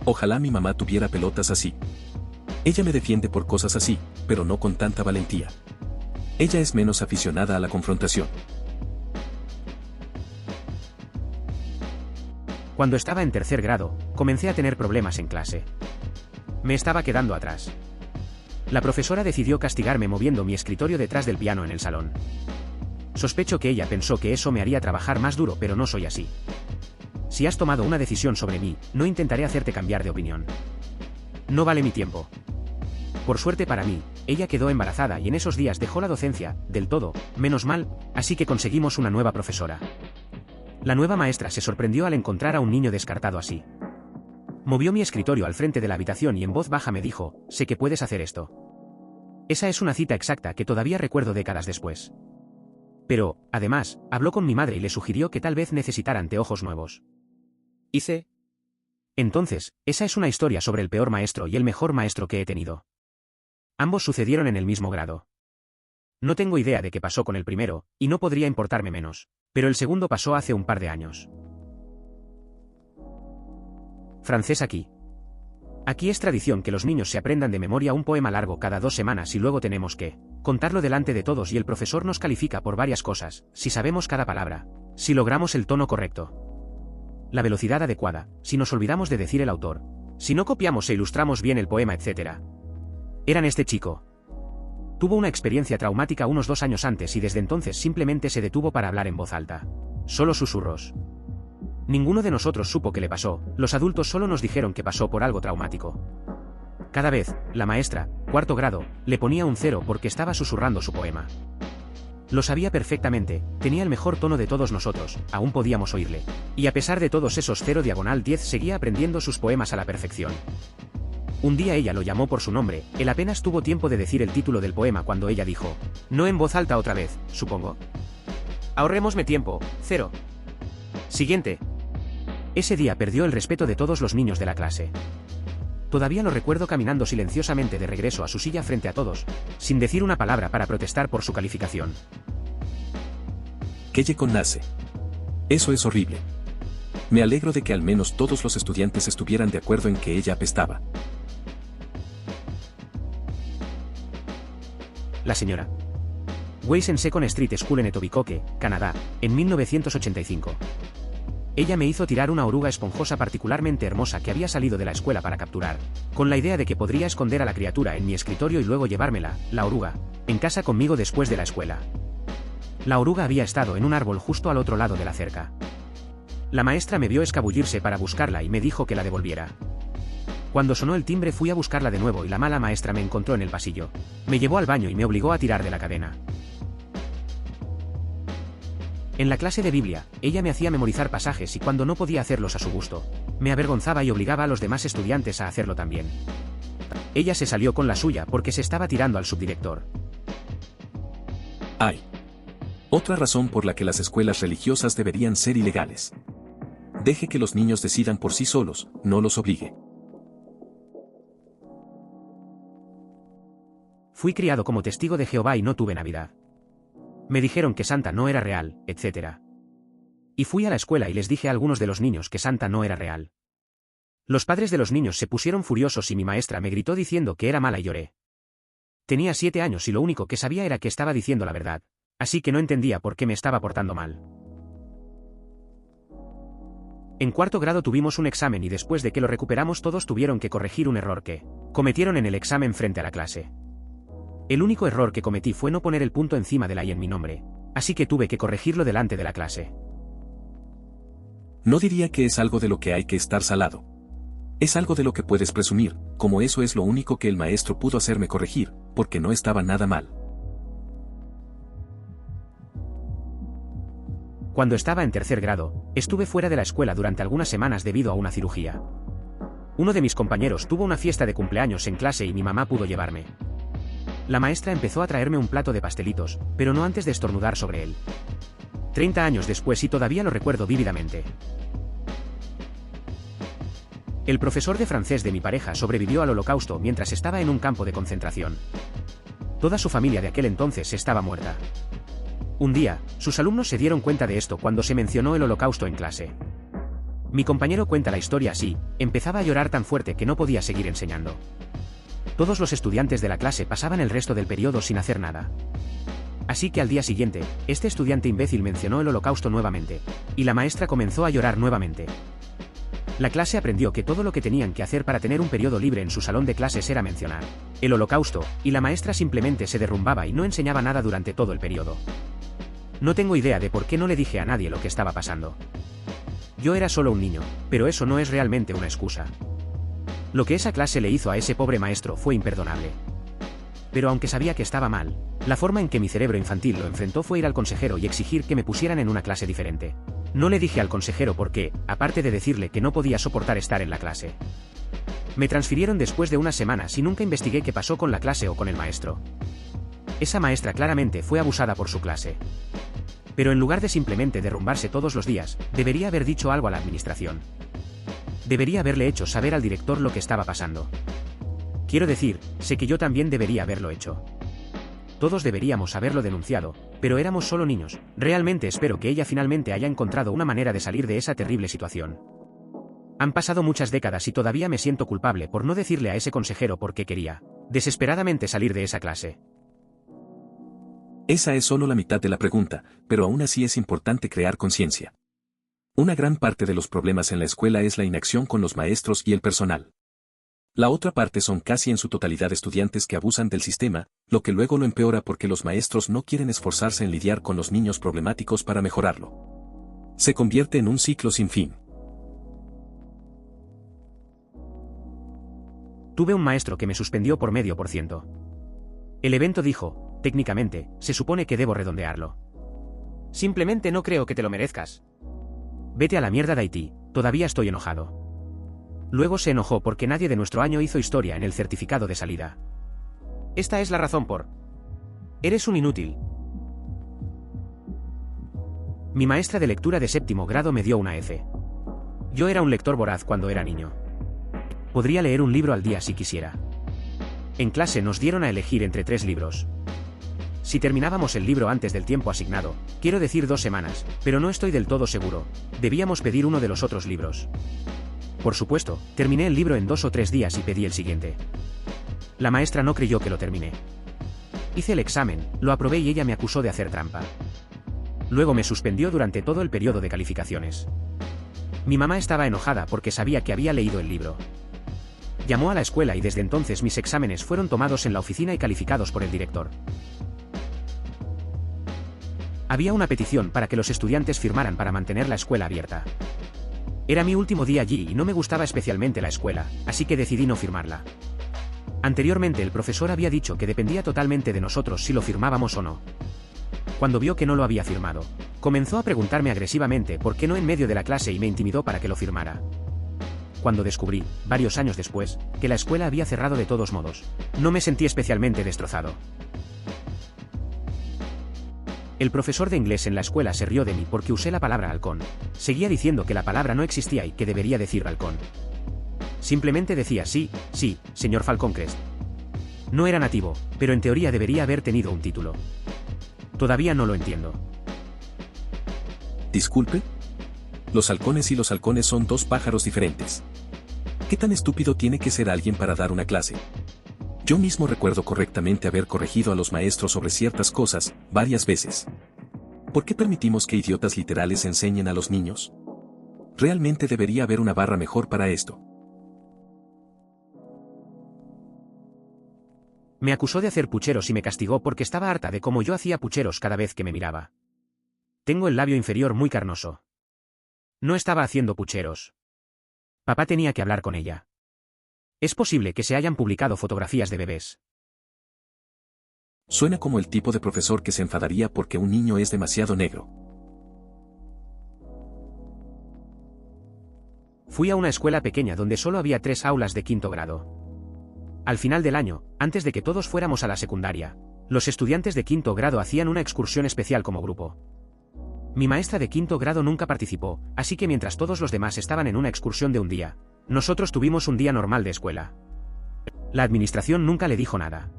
Ojalá mi mamá tuviera pelotas así. Ella me defiende por cosas así, pero no con tanta valentía. Ella es menos aficionada a la confrontación. Cuando estaba en tercer grado, comencé a tener problemas en clase. Me estaba quedando atrás. La profesora decidió castigarme moviendo mi escritorio detrás del piano en el salón. Sospecho que ella pensó que eso me haría trabajar más duro, pero no soy así. Si has tomado una decisión sobre mí, no intentaré hacerte cambiar de opinión. No vale mi tiempo. Por suerte para mí, ella quedó embarazada y en esos días dejó la docencia, del todo, menos mal, así que conseguimos una nueva profesora. La nueva maestra se sorprendió al encontrar a un niño descartado así. Movió mi escritorio al frente de la habitación y en voz baja me dijo, sé que puedes hacer esto. Esa es una cita exacta que todavía recuerdo décadas después. Pero, además, habló con mi madre y le sugirió que tal vez necesitara anteojos nuevos. Hice. Entonces, esa es una historia sobre el peor maestro y el mejor maestro que he tenido. Ambos sucedieron en el mismo grado. No tengo idea de qué pasó con el primero, y no podría importarme menos, pero el segundo pasó hace un par de años. Francés aquí. Aquí es tradición que los niños se aprendan de memoria un poema largo cada 2 semanas y luego tenemos que contarlo delante de todos y el profesor nos califica por varias cosas, si sabemos cada palabra, si logramos el tono correcto, la velocidad adecuada, si nos olvidamos de decir el autor, si no copiamos e ilustramos bien el poema, etc. Eran este chico. Tuvo una experiencia traumática unos 2 años antes y desde entonces simplemente se detuvo para hablar en voz alta. Solo susurros. Ninguno de nosotros supo qué le pasó, los adultos solo nos dijeron que pasó por algo traumático. Cada vez, la maestra, 4º grado, le ponía un 0 porque estaba susurrando su poema. Lo sabía perfectamente, tenía el mejor tono de todos nosotros, aún podíamos oírle. Y a pesar de todos esos 0/10 seguía aprendiendo sus poemas a la perfección. Un día ella lo llamó por su nombre, él apenas tuvo tiempo de decir el título del poema cuando ella dijo, no en voz alta otra vez, supongo. Ahorrémosme tiempo, 0. Siguiente. Ese día perdió el respeto de todos los niños de la clase. Todavía lo recuerdo caminando silenciosamente de regreso a su silla frente a todos, sin decir una palabra para protestar por su calificación. ¿Qué con nace? Eso es horrible. Me alegro de que al menos todos los estudiantes estuvieran de acuerdo en que ella apestaba. La señora Weiss en Second Street School en Etobicoke, Canadá, en 1985. Ella me hizo tirar una oruga esponjosa particularmente hermosa que había salido de la escuela para capturar, con la idea de que podría esconder a la criatura en mi escritorio y luego llevármela, la oruga, en casa conmigo después de la escuela. La oruga había estado en un árbol justo al otro lado de la cerca. La maestra me vio escabullirse para buscarla y me dijo que la devolviera. Cuando sonó el timbre fui a buscarla de nuevo y la mala maestra me encontró en el pasillo. Me llevó al baño y me obligó a tirar de la cadena. En la clase de Biblia, ella me hacía memorizar pasajes y cuando no podía hacerlos a su gusto, me avergonzaba y obligaba a los demás estudiantes a hacerlo también. Ella se salió con la suya porque se estaba tirando al subdirector. Hay otra razón por la que las escuelas religiosas deberían ser ilegales. Deje que los niños decidan por sí solos, no los obligue. Fui criado como testigo de Jehová y no tuve Navidad. Me dijeron que Santa no era real, etc. Y fui a la escuela y les dije a algunos de los niños que Santa no era real. Los padres de los niños se pusieron furiosos y mi maestra me gritó diciendo que era mala y lloré. Tenía 7 años y lo único que sabía era que estaba diciendo la verdad, así que no entendía por qué me estaba portando mal. En cuarto grado tuvimos un examen y después de que lo recuperamos todos tuvieron que corregir un error que cometieron en el examen frente a la clase. El único error que cometí fue no poner el punto encima de la y en mi nombre, así que tuve que corregirlo delante de la clase. No diría que es algo de lo que hay que estar salado. Es algo de lo que puedes presumir, como eso es lo único que el maestro pudo hacerme corregir, porque no estaba nada mal. Cuando estaba en tercer grado, estuve fuera de la escuela durante algunas semanas debido a una cirugía. Uno de mis compañeros tuvo una fiesta de cumpleaños en clase y mi mamá pudo llevarme. La maestra empezó a traerme un plato de pastelitos, pero no antes de estornudar sobre él. 30 años después y todavía lo recuerdo vívidamente. El profesor de francés de mi pareja sobrevivió al Holocausto mientras estaba en un campo de concentración. Toda su familia de aquel entonces estaba muerta. Un día, sus alumnos se dieron cuenta de esto cuando se mencionó el Holocausto en clase. Mi compañero cuenta la historia así: empezaba a llorar tan fuerte que no podía seguir enseñando. Todos los estudiantes de la clase pasaban el resto del periodo sin hacer nada. Así que al día siguiente, este estudiante imbécil mencionó el Holocausto nuevamente, y la maestra comenzó a llorar nuevamente. La clase aprendió que todo lo que tenían que hacer para tener un periodo libre en su salón de clases era mencionar el Holocausto, y la maestra simplemente se derrumbaba y no enseñaba nada durante todo el periodo. No tengo idea de por qué no le dije a nadie lo que estaba pasando. Yo era solo un niño, pero eso no es realmente una excusa. Lo que esa clase le hizo a ese pobre maestro fue imperdonable. Pero aunque sabía que estaba mal, la forma en que mi cerebro infantil lo enfrentó fue ir al consejero y exigir que me pusieran en una clase diferente. No le dije al consejero por qué, aparte de decirle que no podía soportar estar en la clase. Me transfirieron después de unas semanas y nunca investigué qué pasó con la clase o con el maestro. Esa maestra claramente fue abusada por su clase. Pero en lugar de simplemente derrumbarse todos los días, debería haber dicho algo a la administración. Debería haberle hecho saber al director lo que estaba pasando. Quiero decir, sé que yo también debería haberlo hecho. Todos deberíamos haberlo denunciado, pero éramos solo niños. Realmente espero que ella finalmente haya encontrado una manera de salir de esa terrible situación. Han pasado muchas décadas y todavía me siento culpable por no decirle a ese consejero por qué quería desesperadamente salir de esa clase. Esa es solo la mitad de la pregunta, pero aún así es importante crear conciencia. Una gran parte de los problemas en la escuela es la inacción con los maestros y el personal. La otra parte son casi en su totalidad estudiantes que abusan del sistema, lo que luego lo empeora porque los maestros no quieren esforzarse en lidiar con los niños problemáticos para mejorarlo. Se convierte en un ciclo sin fin. Tuve un maestro que me suspendió por medio por ciento. El evento dijo: técnicamente, se supone que debo redondearlo. Simplemente no creo que te lo merezcas. Vete a la mierda de Haití, todavía estoy enojado. Luego se enojó porque nadie de nuestro año hizo historia en el certificado de salida. Esta es la razón por... Eres un inútil. Mi maestra de lectura de séptimo grado me dio una F. Yo era un lector voraz cuando era niño. Podría leer un libro al día si quisiera. En clase nos dieron a elegir entre 3 libros. Si terminábamos el libro antes del tiempo asignado, quiero decir 2 semanas, pero no estoy del todo seguro, debíamos pedir uno de los otros libros. Por supuesto, terminé el libro en 2 o 3 días y pedí el siguiente. La maestra no creyó que lo terminé. Hice el examen, lo aprobé y ella me acusó de hacer trampa. Luego me suspendió durante todo el periodo de calificaciones. Mi mamá estaba enojada porque sabía que había leído el libro. Llamó a la escuela y desde entonces mis exámenes fueron tomados en la oficina y calificados por el director. Había una petición para que los estudiantes firmaran para mantener la escuela abierta. Era mi último día allí y no me gustaba especialmente la escuela, así que decidí no firmarla. Anteriormente el profesor había dicho que dependía totalmente de nosotros si lo firmábamos o no. Cuando vio que no lo había firmado, comenzó a preguntarme agresivamente por qué no en medio de la clase y me intimidó para que lo firmara. Cuando descubrí, varios años después, que la escuela había cerrado de todos modos, no me sentí especialmente destrozado. El profesor de inglés en la escuela se rió de mí porque usé la palabra halcón. Seguía diciendo que la palabra no existía y que debería decir halcón. Simplemente decía sí, sí, señor Falcóncrest. No era nativo, pero en teoría debería haber tenido un título. Todavía no lo entiendo. Disculpe. Los halcones y los halcones son 2 pájaros diferentes. ¿Qué tan estúpido tiene que ser alguien para dar una clase? Yo mismo recuerdo correctamente haber corregido a los maestros sobre ciertas cosas, varias veces. ¿Por qué permitimos que idiotas literales enseñen a los niños? Realmente debería haber una barra mejor para esto. Me acusó de hacer pucheros y me castigó porque estaba harta de cómo yo hacía pucheros cada vez que me miraba. Tengo el labio inferior muy carnoso. No estaba haciendo pucheros. Papá tenía que hablar con ella. Es posible que se hayan publicado fotografías de bebés. Suena como el tipo de profesor que se enfadaría porque un niño es demasiado negro. Fui a una escuela pequeña donde solo había 3 aulas de quinto grado. Al final del año, antes de que todos fuéramos a la secundaria, los estudiantes de quinto grado hacían una excursión especial como grupo. Mi maestra de quinto grado nunca participó, así que mientras todos los demás estaban en una excursión de un día, nosotros tuvimos un día normal de escuela. La administración nunca le dijo nada.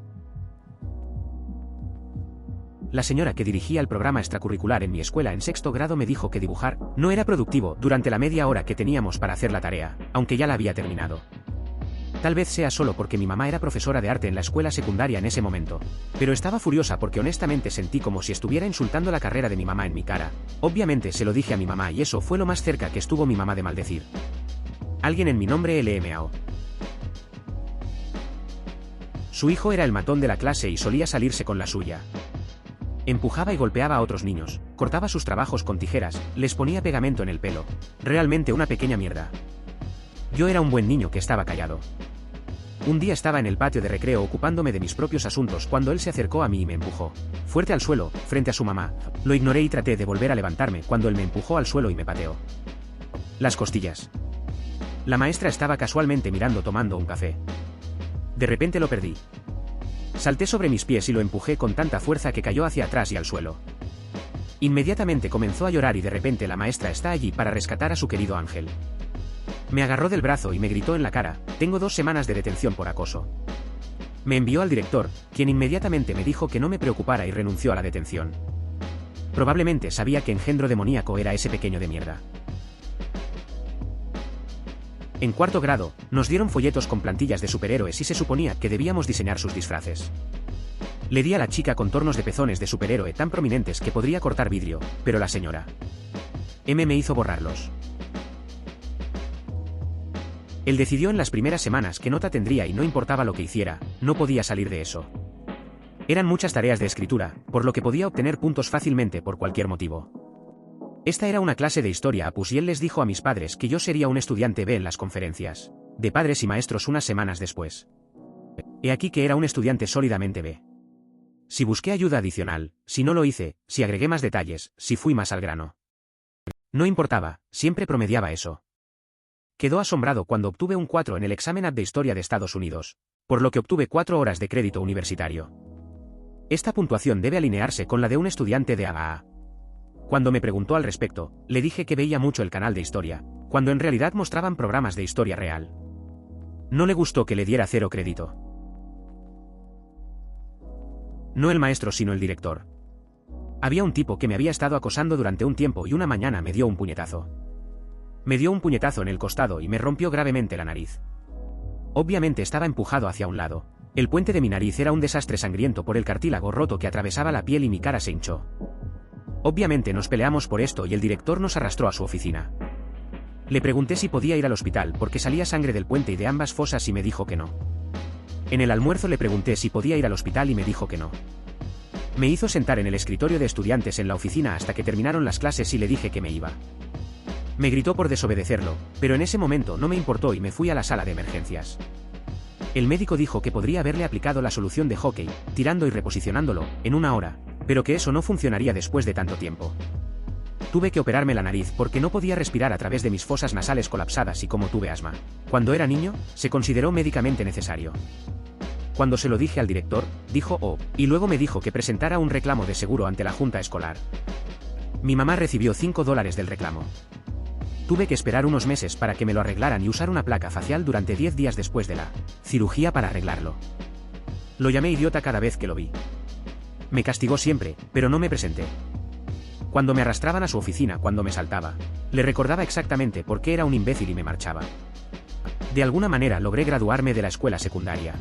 La señora que dirigía el programa extracurricular en mi escuela en sexto grado me dijo que dibujar no era productivo durante la media hora que teníamos para hacer la tarea, aunque ya la había terminado. Tal vez sea solo porque mi mamá era profesora de arte en la escuela secundaria en ese momento, pero estaba furiosa porque honestamente sentí como si estuviera insultando la carrera de mi mamá en mi cara. Obviamente se lo dije a mi mamá y eso fue lo más cerca que estuvo mi mamá de maldecir. Alguien en mi nombre LMAO. Su hijo era el matón de la clase y solía salirse con la suya. Empujaba y golpeaba a otros niños, cortaba sus trabajos con tijeras, les ponía pegamento en el pelo. Realmente una pequeña mierda. Yo era un buen niño que estaba callado. Un día estaba en el patio de recreo ocupándome de mis propios asuntos cuando él se acercó a mí y me empujó fuerte al suelo, frente a su mamá. Lo ignoré y traté de volver a levantarme cuando él me empujó al suelo y me pateó las costillas. La maestra estaba casualmente mirando tomando un café. De repente lo perdí. Salté sobre mis pies y lo empujé con tanta fuerza que cayó hacia atrás y al suelo. Inmediatamente comenzó a llorar y de repente la maestra está allí para rescatar a su querido Ángel. Me agarró del brazo y me gritó en la cara: tengo 2 semanas de detención por acoso. Me envió al director, quien inmediatamente me dijo que no me preocupara y renunció a la detención. Probablemente sabía que engendro demoníaco era ese pequeño de mierda. En cuarto grado, nos dieron folletos con plantillas de superhéroes y se suponía que debíamos diseñar sus disfraces. Le di a la chica contornos de pezones de superhéroe tan prominentes que podría cortar vidrio, pero la señora M me hizo borrarlos. Él decidió en las primeras semanas qué nota tendría y no importaba lo que hiciera, no podía salir de eso. Eran muchas tareas de escritura, por lo que podía obtener puntos fácilmente por cualquier motivo. Esta era una clase de historia APUS y él les dijo a mis padres que yo sería un estudiante B en las conferencias de padres y maestros unas semanas después. He aquí que era un estudiante sólidamente B. Si busqué ayuda adicional, si no lo hice, si agregué más detalles, si fui más al grano. No importaba, siempre promediaba eso. Quedó asombrado cuando obtuve un 4 en el examen de Historia de Estados Unidos, por lo que obtuve 4 horas de crédito universitario. Esta puntuación debe alinearse con la de un estudiante de AA. Cuando me preguntó al respecto, le dije que veía mucho el canal de historia, cuando en realidad mostraban programas de historia real. No le gustó que le diera 0 crédito. No el maestro sino el director. Había un tipo que me había estado acosando durante un tiempo y una mañana me dio un puñetazo. Me dio un puñetazo en el costado y me rompió gravemente la nariz. Obviamente estaba empujado hacia un lado. El puente de mi nariz era un desastre sangriento por el cartílago roto que atravesaba la piel y mi cara se hinchó. Obviamente nos peleamos por esto y el director nos arrastró a su oficina. Le pregunté si podía ir al hospital porque salía sangre del puente y de ambas fosas y me dijo que no. En el almuerzo le pregunté si podía ir al hospital y me dijo que no. Me hizo sentar en el escritorio de estudiantes en la oficina hasta que terminaron las clases y le dije que me iba. Me gritó por desobedecerlo, pero en ese momento no me importó y me fui a la sala de emergencias. El médico dijo que podría haberle aplicado la solución de hockey, tirando y reposicionándolo, en 1 hora, pero que eso no funcionaría después de tanto tiempo. Tuve que operarme la nariz porque no podía respirar a través de mis fosas nasales colapsadas y como tuve asma. Cuando era niño, se consideró médicamente necesario. Cuando se lo dije al director, dijo "oh", y luego me dijo que presentara un reclamo de seguro ante la junta escolar. Mi mamá recibió $5 del reclamo. Tuve que esperar unos meses para que me lo arreglaran y usar una placa facial durante 10 días después de la cirugía para arreglarlo. Lo llamé idiota cada vez que lo vi. Me castigó siempre, pero no me presenté. Cuando me arrastraban a su oficina cuando me saltaba, le recordaba exactamente por qué era un imbécil y me marchaba. De alguna manera logré graduarme de la escuela secundaria.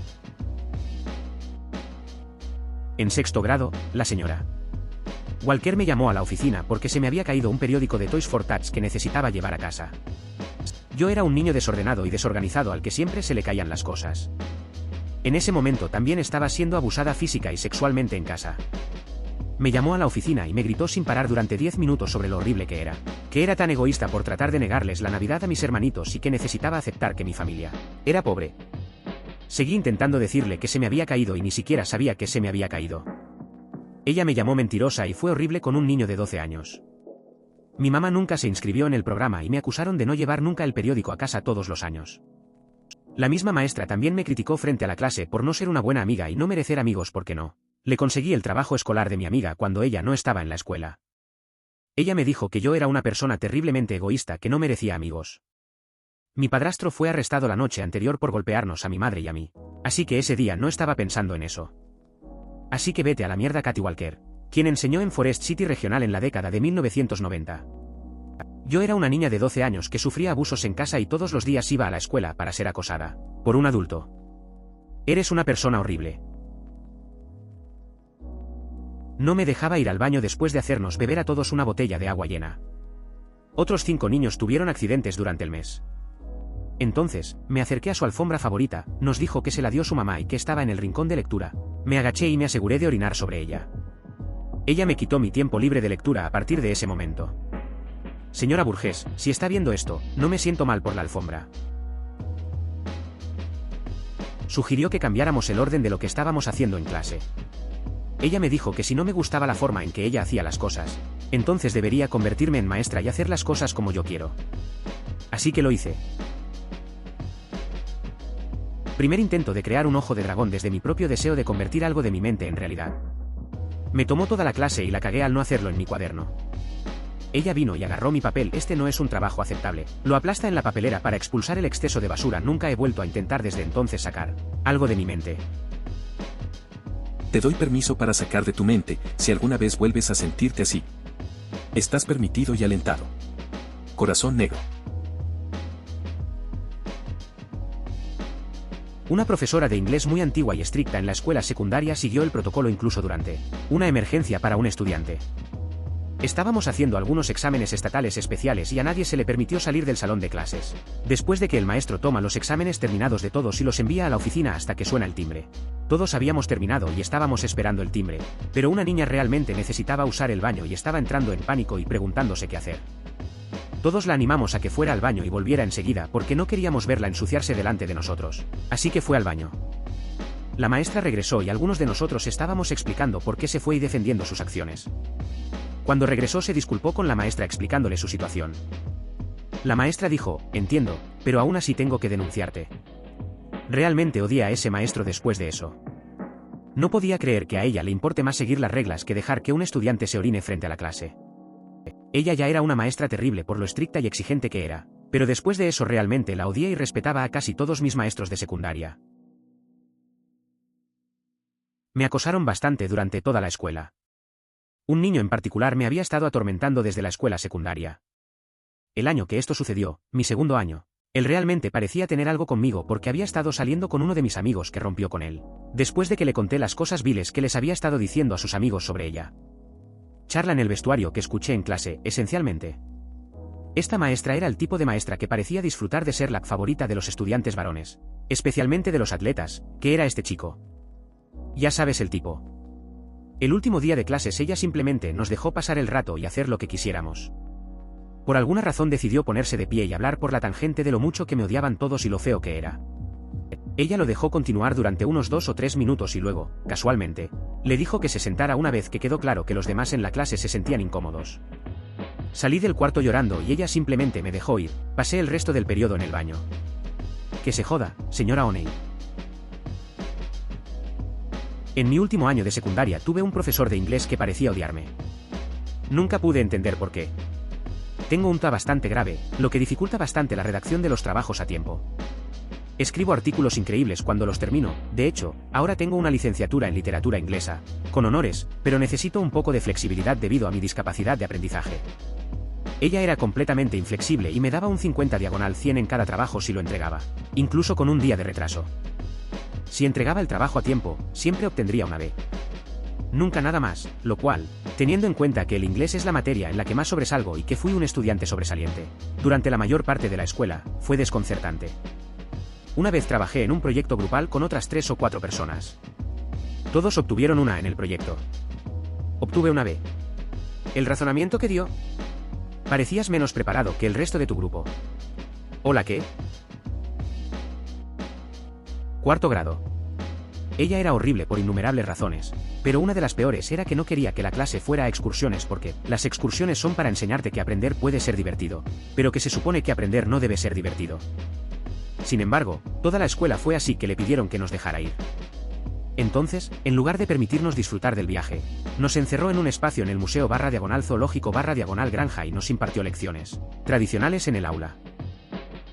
En sexto grado, la señora Walker me llamó a la oficina porque se me había caído un periódico de Toys for Tots que necesitaba llevar a casa. Yo era un niño desordenado y desorganizado al que siempre se le caían las cosas. En ese momento también estaba siendo abusada física y sexualmente en casa. Me llamó a la oficina y me gritó sin parar durante 10 minutos sobre lo horrible que era tan egoísta por tratar de negarles la Navidad a mis hermanitos y que necesitaba aceptar que mi familia era pobre. Seguí intentando decirle que se me había caído y ni siquiera sabía que se me había caído. Ella me llamó mentirosa y fue horrible con un niño de 12 años. Mi mamá nunca se inscribió en el programa y me acusaron de no llevar nunca el periódico a casa todos los años. La misma maestra también me criticó frente a la clase por no ser una buena amiga y no merecer amigos porque no le conseguí el trabajo escolar de mi amiga cuando ella no estaba en la escuela. Ella me dijo que yo era una persona terriblemente egoísta que no merecía amigos. Mi padrastro fue arrestado la noche anterior por golpearnos a mi madre y a mí, así que ese día no estaba pensando en eso. Así que vete a la mierda Katy Walker, quien enseñó en Forest City Regional en la década de 1990. Yo era una niña de 12 años que sufría abusos en casa y todos los días iba a la escuela para ser acosada por un adulto. Eres una persona horrible. No me dejaba ir al baño después de hacernos beber a todos una botella de agua llena. Otros 5 niños tuvieron accidentes durante el mes. Entonces, me acerqué a su alfombra favorita, nos dijo que se la dio su mamá y que estaba en el rincón de lectura. Me agaché y me aseguré de orinar sobre ella. Ella me quitó mi tiempo libre de lectura a partir de ese momento. Señora Burgess, si está viendo esto, no me siento mal por la alfombra. Sugirió que cambiáramos el orden de lo que estábamos haciendo en clase. Ella me dijo que si no me gustaba la forma en que ella hacía las cosas, entonces debería convertirme en maestra y hacer las cosas como yo quiero. Así que lo hice. Primer intento de crear un ojo de dragón desde mi propio deseo de convertir algo de mi mente en realidad. Me tomó toda la clase y la cagué al no hacerlo en mi cuaderno. Ella vino y agarró mi papel. Este no es un trabajo aceptable. Lo aplasta en la papelera para expulsar el exceso de basura. Nunca he vuelto a intentar desde entonces sacar algo de mi mente. Te doy permiso para sacar de tu mente, si alguna vez vuelves a sentirte así. Estás permitido y alentado. Corazón negro. Una profesora de inglés muy antigua y estricta en la escuela secundaria siguió el protocolo incluso durante una emergencia para un estudiante. Estábamos haciendo algunos exámenes estatales especiales y a nadie se le permitió salir del salón de clases. Después de que el maestro toma los exámenes terminados de todos y los envía a la oficina hasta que suena el timbre. Todos habíamos terminado y estábamos esperando el timbre, pero una niña realmente necesitaba usar el baño y estaba entrando en pánico y preguntándose qué hacer. Todos la animamos a que fuera al baño y volviera enseguida porque no queríamos verla ensuciarse delante de nosotros. Así que fue al baño. La maestra regresó y algunos de nosotros estábamos explicando por qué se fue y defendiendo sus acciones. Cuando regresó se disculpó con la maestra explicándole su situación. La maestra dijo, entiendo, pero aún así tengo que denunciarte. Realmente odié a ese maestro después de eso. No podía creer que a ella le importe más seguir las reglas que dejar que un estudiante se orine frente a la clase. Ella ya era una maestra terrible por lo estricta y exigente que era, pero después de eso realmente la odié y respetaba a casi todos mis maestros de secundaria. Me acosaron bastante durante toda la escuela. Un niño en particular me había estado atormentando desde la escuela secundaria. El año que esto sucedió, mi segundo año, él realmente parecía tener algo conmigo porque había estado saliendo con uno de mis amigos que rompió con él, después de que le conté las cosas viles que les había estado diciendo a sus amigos sobre ella. Charla en el vestuario que escuché en clase, esencialmente. Esta maestra era el tipo de maestra que parecía disfrutar de ser la favorita de los estudiantes varones, especialmente de los atletas, que era este chico. Ya sabes el tipo. El último día de clases ella simplemente nos dejó pasar el rato y hacer lo que quisiéramos. Por alguna razón decidió ponerse de pie y hablar por la tangente de lo mucho que me odiaban todos y lo feo que era. Ella lo dejó continuar durante unos 2 o 3 minutos y luego, casualmente, le dijo que se sentara una vez que quedó claro que los demás en la clase se sentían incómodos. Salí del cuarto llorando y ella simplemente me dejó ir. Pasé el resto del periodo en el baño. Que se joda, señora O'Neill. En mi último año de secundaria tuve un profesor de inglés que parecía odiarme. Nunca pude entender por qué. Tengo un TOA bastante grave, lo que dificulta bastante la redacción de los trabajos a tiempo. Escribo artículos increíbles cuando los termino. De hecho, ahora tengo una licenciatura en literatura inglesa, con honores, pero necesito un poco de flexibilidad debido a mi discapacidad de aprendizaje. Ella era completamente inflexible y me daba un 50/100 en cada trabajo si lo entregaba, incluso con un día de retraso. Si entregaba el trabajo a tiempo, siempre obtendría una B. Nunca nada más, lo cual, teniendo en cuenta que el inglés es la materia en la que más sobresalgo y que fui un estudiante sobresaliente, durante la mayor parte de la escuela, fue desconcertante. Una vez trabajé en un proyecto grupal con otras 3 o 4 personas. Todos obtuvieron una en el proyecto. Obtuve una B. ¿El razonamiento que dio? Parecías menos preparado que el resto de tu grupo. ¿Hola qué? Cuarto grado. Ella era horrible por innumerables razones, pero una de las peores era que no quería que la clase fuera a excursiones porque las excursiones son para enseñarte que aprender puede ser divertido, pero que se supone que aprender no debe ser divertido. Sin embargo, toda la escuela fue así que le pidieron que nos dejara ir. Entonces, en lugar de permitirnos disfrutar del viaje, nos encerró en un espacio en el museo /zoológico /granja y nos impartió lecciones tradicionales en el aula.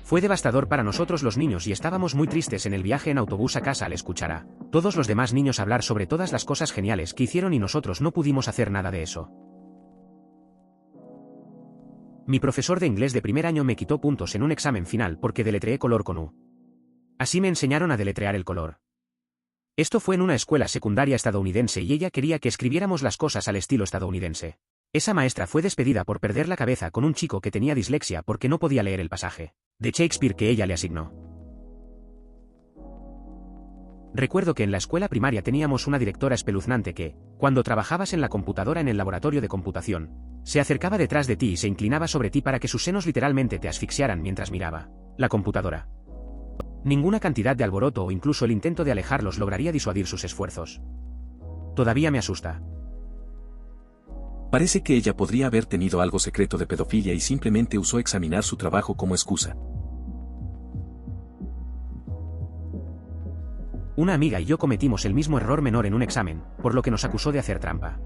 Fue devastador para nosotros los niños y estábamos muy tristes en el viaje en autobús a casa al escuchar a todos los demás niños hablar sobre todas las cosas geniales que hicieron y nosotros no pudimos hacer nada de eso. Mi profesor de inglés de primer año me quitó puntos en un examen final porque deletreé color con U. Así me enseñaron a deletrear el color. Esto fue en una escuela secundaria estadounidense y ella quería que escribiéramos las cosas al estilo estadounidense. Esa maestra fue despedida por perder la cabeza con un chico que tenía dislexia porque no podía leer el pasaje de Shakespeare que ella le asignó. Recuerdo que en la escuela primaria teníamos una directora espeluznante que, cuando trabajabas en la computadora en el laboratorio de computación, se acercaba detrás de ti y se inclinaba sobre ti para que sus senos literalmente te asfixiaran mientras miraba la computadora. Ninguna cantidad de alboroto o incluso el intento de alejarlos lograría disuadir sus esfuerzos. Todavía me asusta. Parece que ella podría haber tenido algo secreto de pedofilia y simplemente usó examinar su trabajo como excusa. Una amiga y yo cometimos el mismo error menor en un examen, por lo que nos acusó de hacer trampa.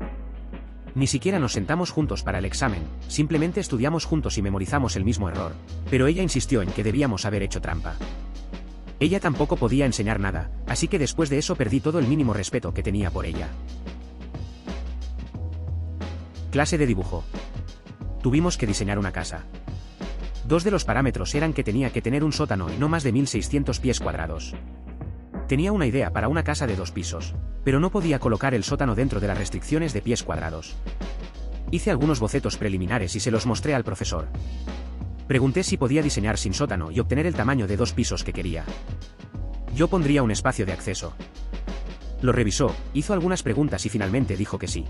Ni siquiera nos sentamos juntos para el examen, simplemente estudiamos juntos y memorizamos el mismo error, pero ella insistió en que debíamos haber hecho trampa. Ella tampoco podía enseñar nada, así que después de eso perdí todo el mínimo respeto que tenía por ella. Clase de dibujo. Tuvimos que diseñar una casa. 2 de los parámetros eran que tenía que tener un sótano y no más de 1600 pies cuadrados. Tenía una idea para una casa de 2 pisos, pero no podía colocar el sótano dentro de las restricciones de pies cuadrados. Hice algunos bocetos preliminares y se los mostré al profesor. Pregunté si podía diseñar sin sótano y obtener el tamaño de 2 pisos que quería. Yo pondría un espacio de acceso. Lo revisó, hizo algunas preguntas y finalmente dijo que sí.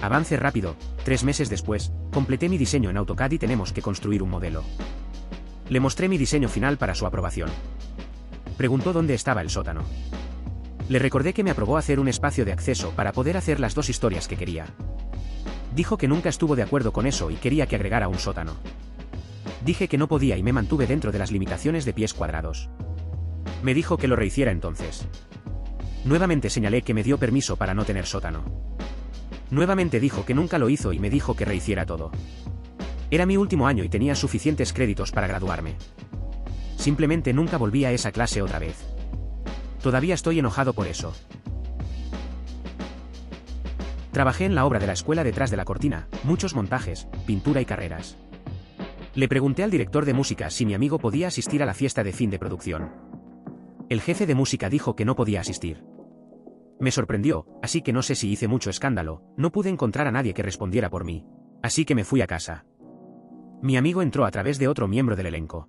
Avance rápido, 3 meses después, completé mi diseño en AutoCAD y tenemos que construir un modelo. Le mostré mi diseño final para su aprobación. Preguntó dónde estaba el sótano. Le recordé que me aprobó hacer un espacio de acceso para poder hacer las 2 historias que quería. Dijo que nunca estuvo de acuerdo con eso y quería que agregara un sótano. Dije que no podía y me mantuve dentro de las limitaciones de pies cuadrados. Me dijo que lo rehiciera entonces. Nuevamente señalé que me dio permiso para no tener sótano. Nuevamente dijo que nunca lo hizo y me dijo que rehiciera todo. Era mi último año y tenía suficientes créditos para graduarme. Simplemente nunca volví a esa clase otra vez. Todavía estoy enojado por eso. Trabajé en la obra de la escuela detrás de la cortina, muchos montajes, pintura y carreras. Le pregunté al director de música si mi amigo podía asistir a la fiesta de fin de producción. El jefe de música dijo que no podía asistir. Me sorprendió, así que no sé si hice mucho escándalo, no pude encontrar a nadie que respondiera por mí. Así que me fui a casa. Mi amigo entró a través de otro miembro del elenco.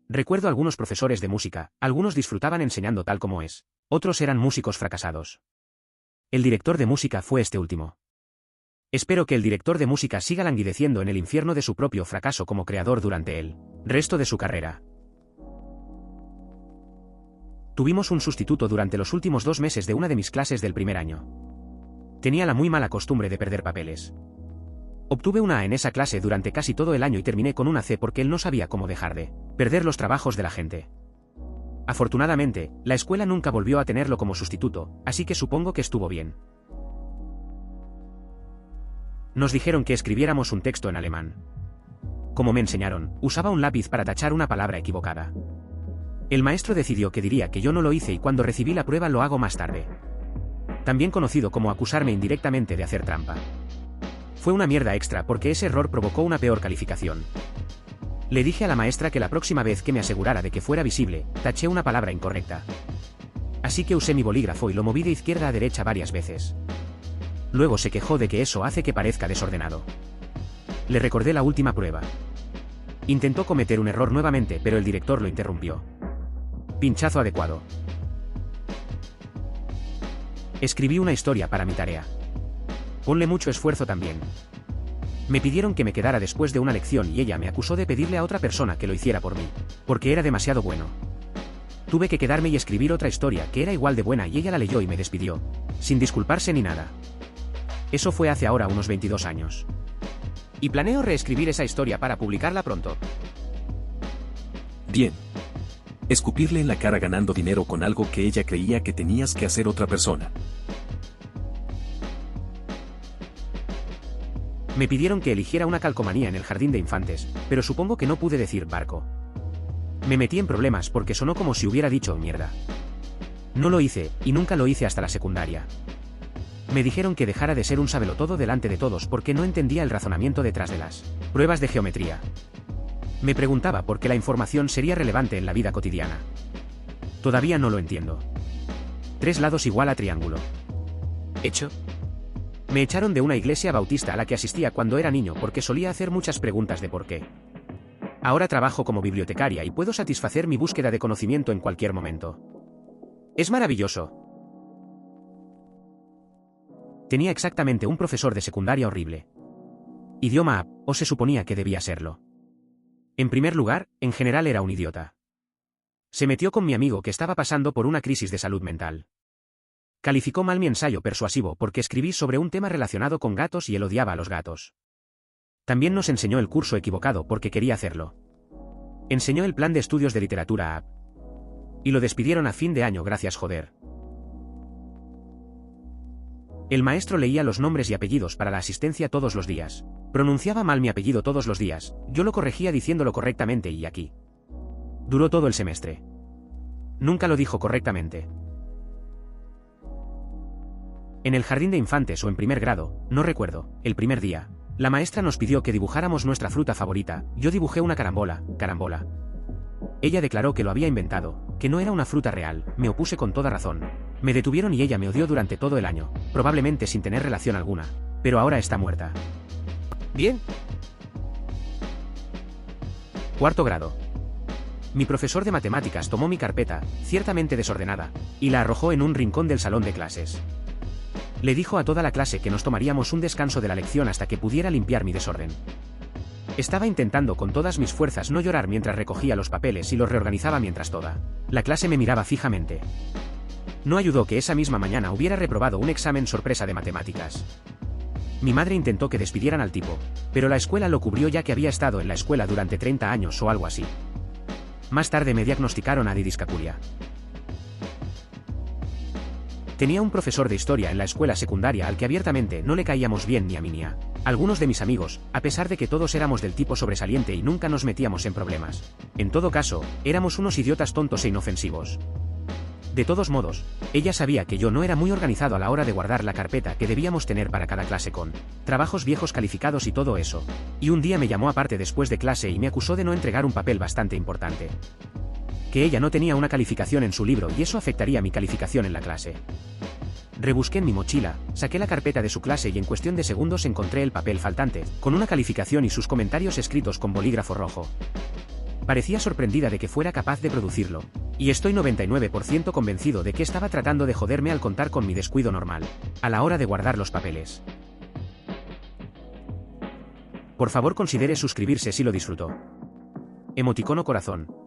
Recuerdo algunos profesores de música, algunos disfrutaban enseñando tal como es, otros eran músicos fracasados. El director de música fue este último. Espero que el director de música siga languideciendo en el infierno de su propio fracaso como creador durante el resto de su carrera. Tuvimos un sustituto durante los últimos 2 meses de una de mis clases del primer año. Tenía la muy mala costumbre de perder papeles. Obtuve una A en esa clase durante casi todo el año y terminé con una C porque él no sabía cómo dejar de perder los trabajos de la gente. Afortunadamente, la escuela nunca volvió a tenerlo como sustituto, así que supongo que estuvo bien. Nos dijeron que escribiéramos un texto en alemán. Como me enseñaron, usaba un lápiz para tachar una palabra equivocada. El maestro decidió que diría que yo no lo hice y cuando recibí la prueba lo hago más tarde. También conocido como acusarme indirectamente de hacer trampa. Fue una mierda extra porque ese error provocó una peor calificación. Le dije a la maestra que la próxima vez que me asegurara de que fuera visible, taché una palabra incorrecta. Así que usé mi bolígrafo y lo moví de izquierda a derecha varias veces. Luego se quejó de que eso hace que parezca desordenado. Le recordé la última prueba. Intentó cometer un error nuevamente, pero el director lo interrumpió. Pinchazo adecuado. Escribí una historia para mi tarea. Ponle mucho esfuerzo también. Me pidieron que me quedara después de una lección y ella me acusó de pedirle a otra persona que lo hiciera por mí, porque era demasiado bueno. Tuve que quedarme y escribir otra historia que era igual de buena y ella la leyó y me despidió, sin disculparse ni nada. Eso fue hace ahora unos 22 años. Y planeo reescribir esa historia para publicarla pronto. Bien. Escupirle en la cara ganando dinero con algo que ella creía que tenías que hacer otra persona. Me pidieron que eligiera una calcomanía en el jardín de infantes, pero supongo que no pude decir barco. Me metí en problemas porque sonó como si hubiera dicho mierda. No lo hice, y nunca lo hice hasta la secundaria. Me dijeron que dejara de ser un sabelotodo delante de todos porque no entendía el razonamiento detrás de las pruebas de geometría. Me preguntaba por qué la información sería relevante en la vida cotidiana. Todavía no lo entiendo. 3 lados igual a triángulo. ¿Hecho? Me echaron de una iglesia bautista a la que asistía cuando era niño porque solía hacer muchas preguntas de por qué. Ahora trabajo como bibliotecaria y puedo satisfacer mi búsqueda de conocimiento en cualquier momento. Es maravilloso. Tenía exactamente un profesor de secundaria horrible. Idioma A, o se suponía que debía serlo. En primer lugar, en general era un idiota. Se metió con mi amigo que estaba pasando por una crisis de salud mental. Calificó mal mi ensayo persuasivo porque escribí sobre un tema relacionado con gatos y él odiaba a los gatos. También nos enseñó el curso equivocado porque quería hacerlo. Enseñó el plan de estudios de literatura A. Y lo despidieron a fin de año gracias joder. El maestro leía los nombres y apellidos para la asistencia todos los días. Pronunciaba mal mi apellido todos los días, yo lo corregía diciéndolo correctamente y aquí. Duró todo el semestre. Nunca lo dijo correctamente. En el jardín de infantes o en primer grado, no recuerdo, el primer día, la maestra nos pidió que dibujáramos nuestra fruta favorita, yo dibujé una carambola. Ella declaró que lo había inventado, que no era una fruta real, me opuse con toda razón. Me detuvieron y ella me odió durante todo el año, probablemente sin tener relación alguna, pero ahora está muerta. Bien. Cuarto grado. Mi profesor de matemáticas tomó mi carpeta, ciertamente desordenada, y la arrojó en un rincón del salón de clases. Le dijo a toda la clase que nos tomaríamos un descanso de la lección hasta que pudiera limpiar mi desorden. Estaba intentando con todas mis fuerzas no llorar mientras recogía los papeles y los reorganizaba mientras toda la clase me miraba fijamente. No ayudó que esa misma mañana hubiera reprobado un examen sorpresa de matemáticas. Mi madre intentó que despidieran al tipo, pero la escuela lo cubrió ya que había estado en la escuela durante 30 años o algo así. Más tarde me diagnosticaron adidiscaculia. Tenía un profesor de historia en la escuela secundaria al que abiertamente no le caíamos bien ni a mí ni a algunos de mis amigos, a pesar de que todos éramos del tipo sobresaliente y nunca nos metíamos en problemas. En todo caso, éramos unos idiotas tontos e inofensivos. De todos modos, ella sabía que yo no era muy organizado a la hora de guardar la carpeta que debíamos tener para cada clase con trabajos viejos calificados y todo eso. Y un día me llamó aparte después de clase y me acusó de no entregar un papel bastante importante. Que ella no tenía una calificación en su libro y eso afectaría mi calificación en la clase. Rebusqué en mi mochila, saqué la carpeta de su clase y en cuestión de segundos encontré el papel faltante, con una calificación y sus comentarios escritos con bolígrafo rojo. Parecía sorprendida de que fuera capaz de producirlo, y estoy 99% convencido de que estaba tratando de joderme al contar con mi descuido normal, a la hora de guardar los papeles. Por favor considere suscribirse si lo disfrutó. Emoticono corazón.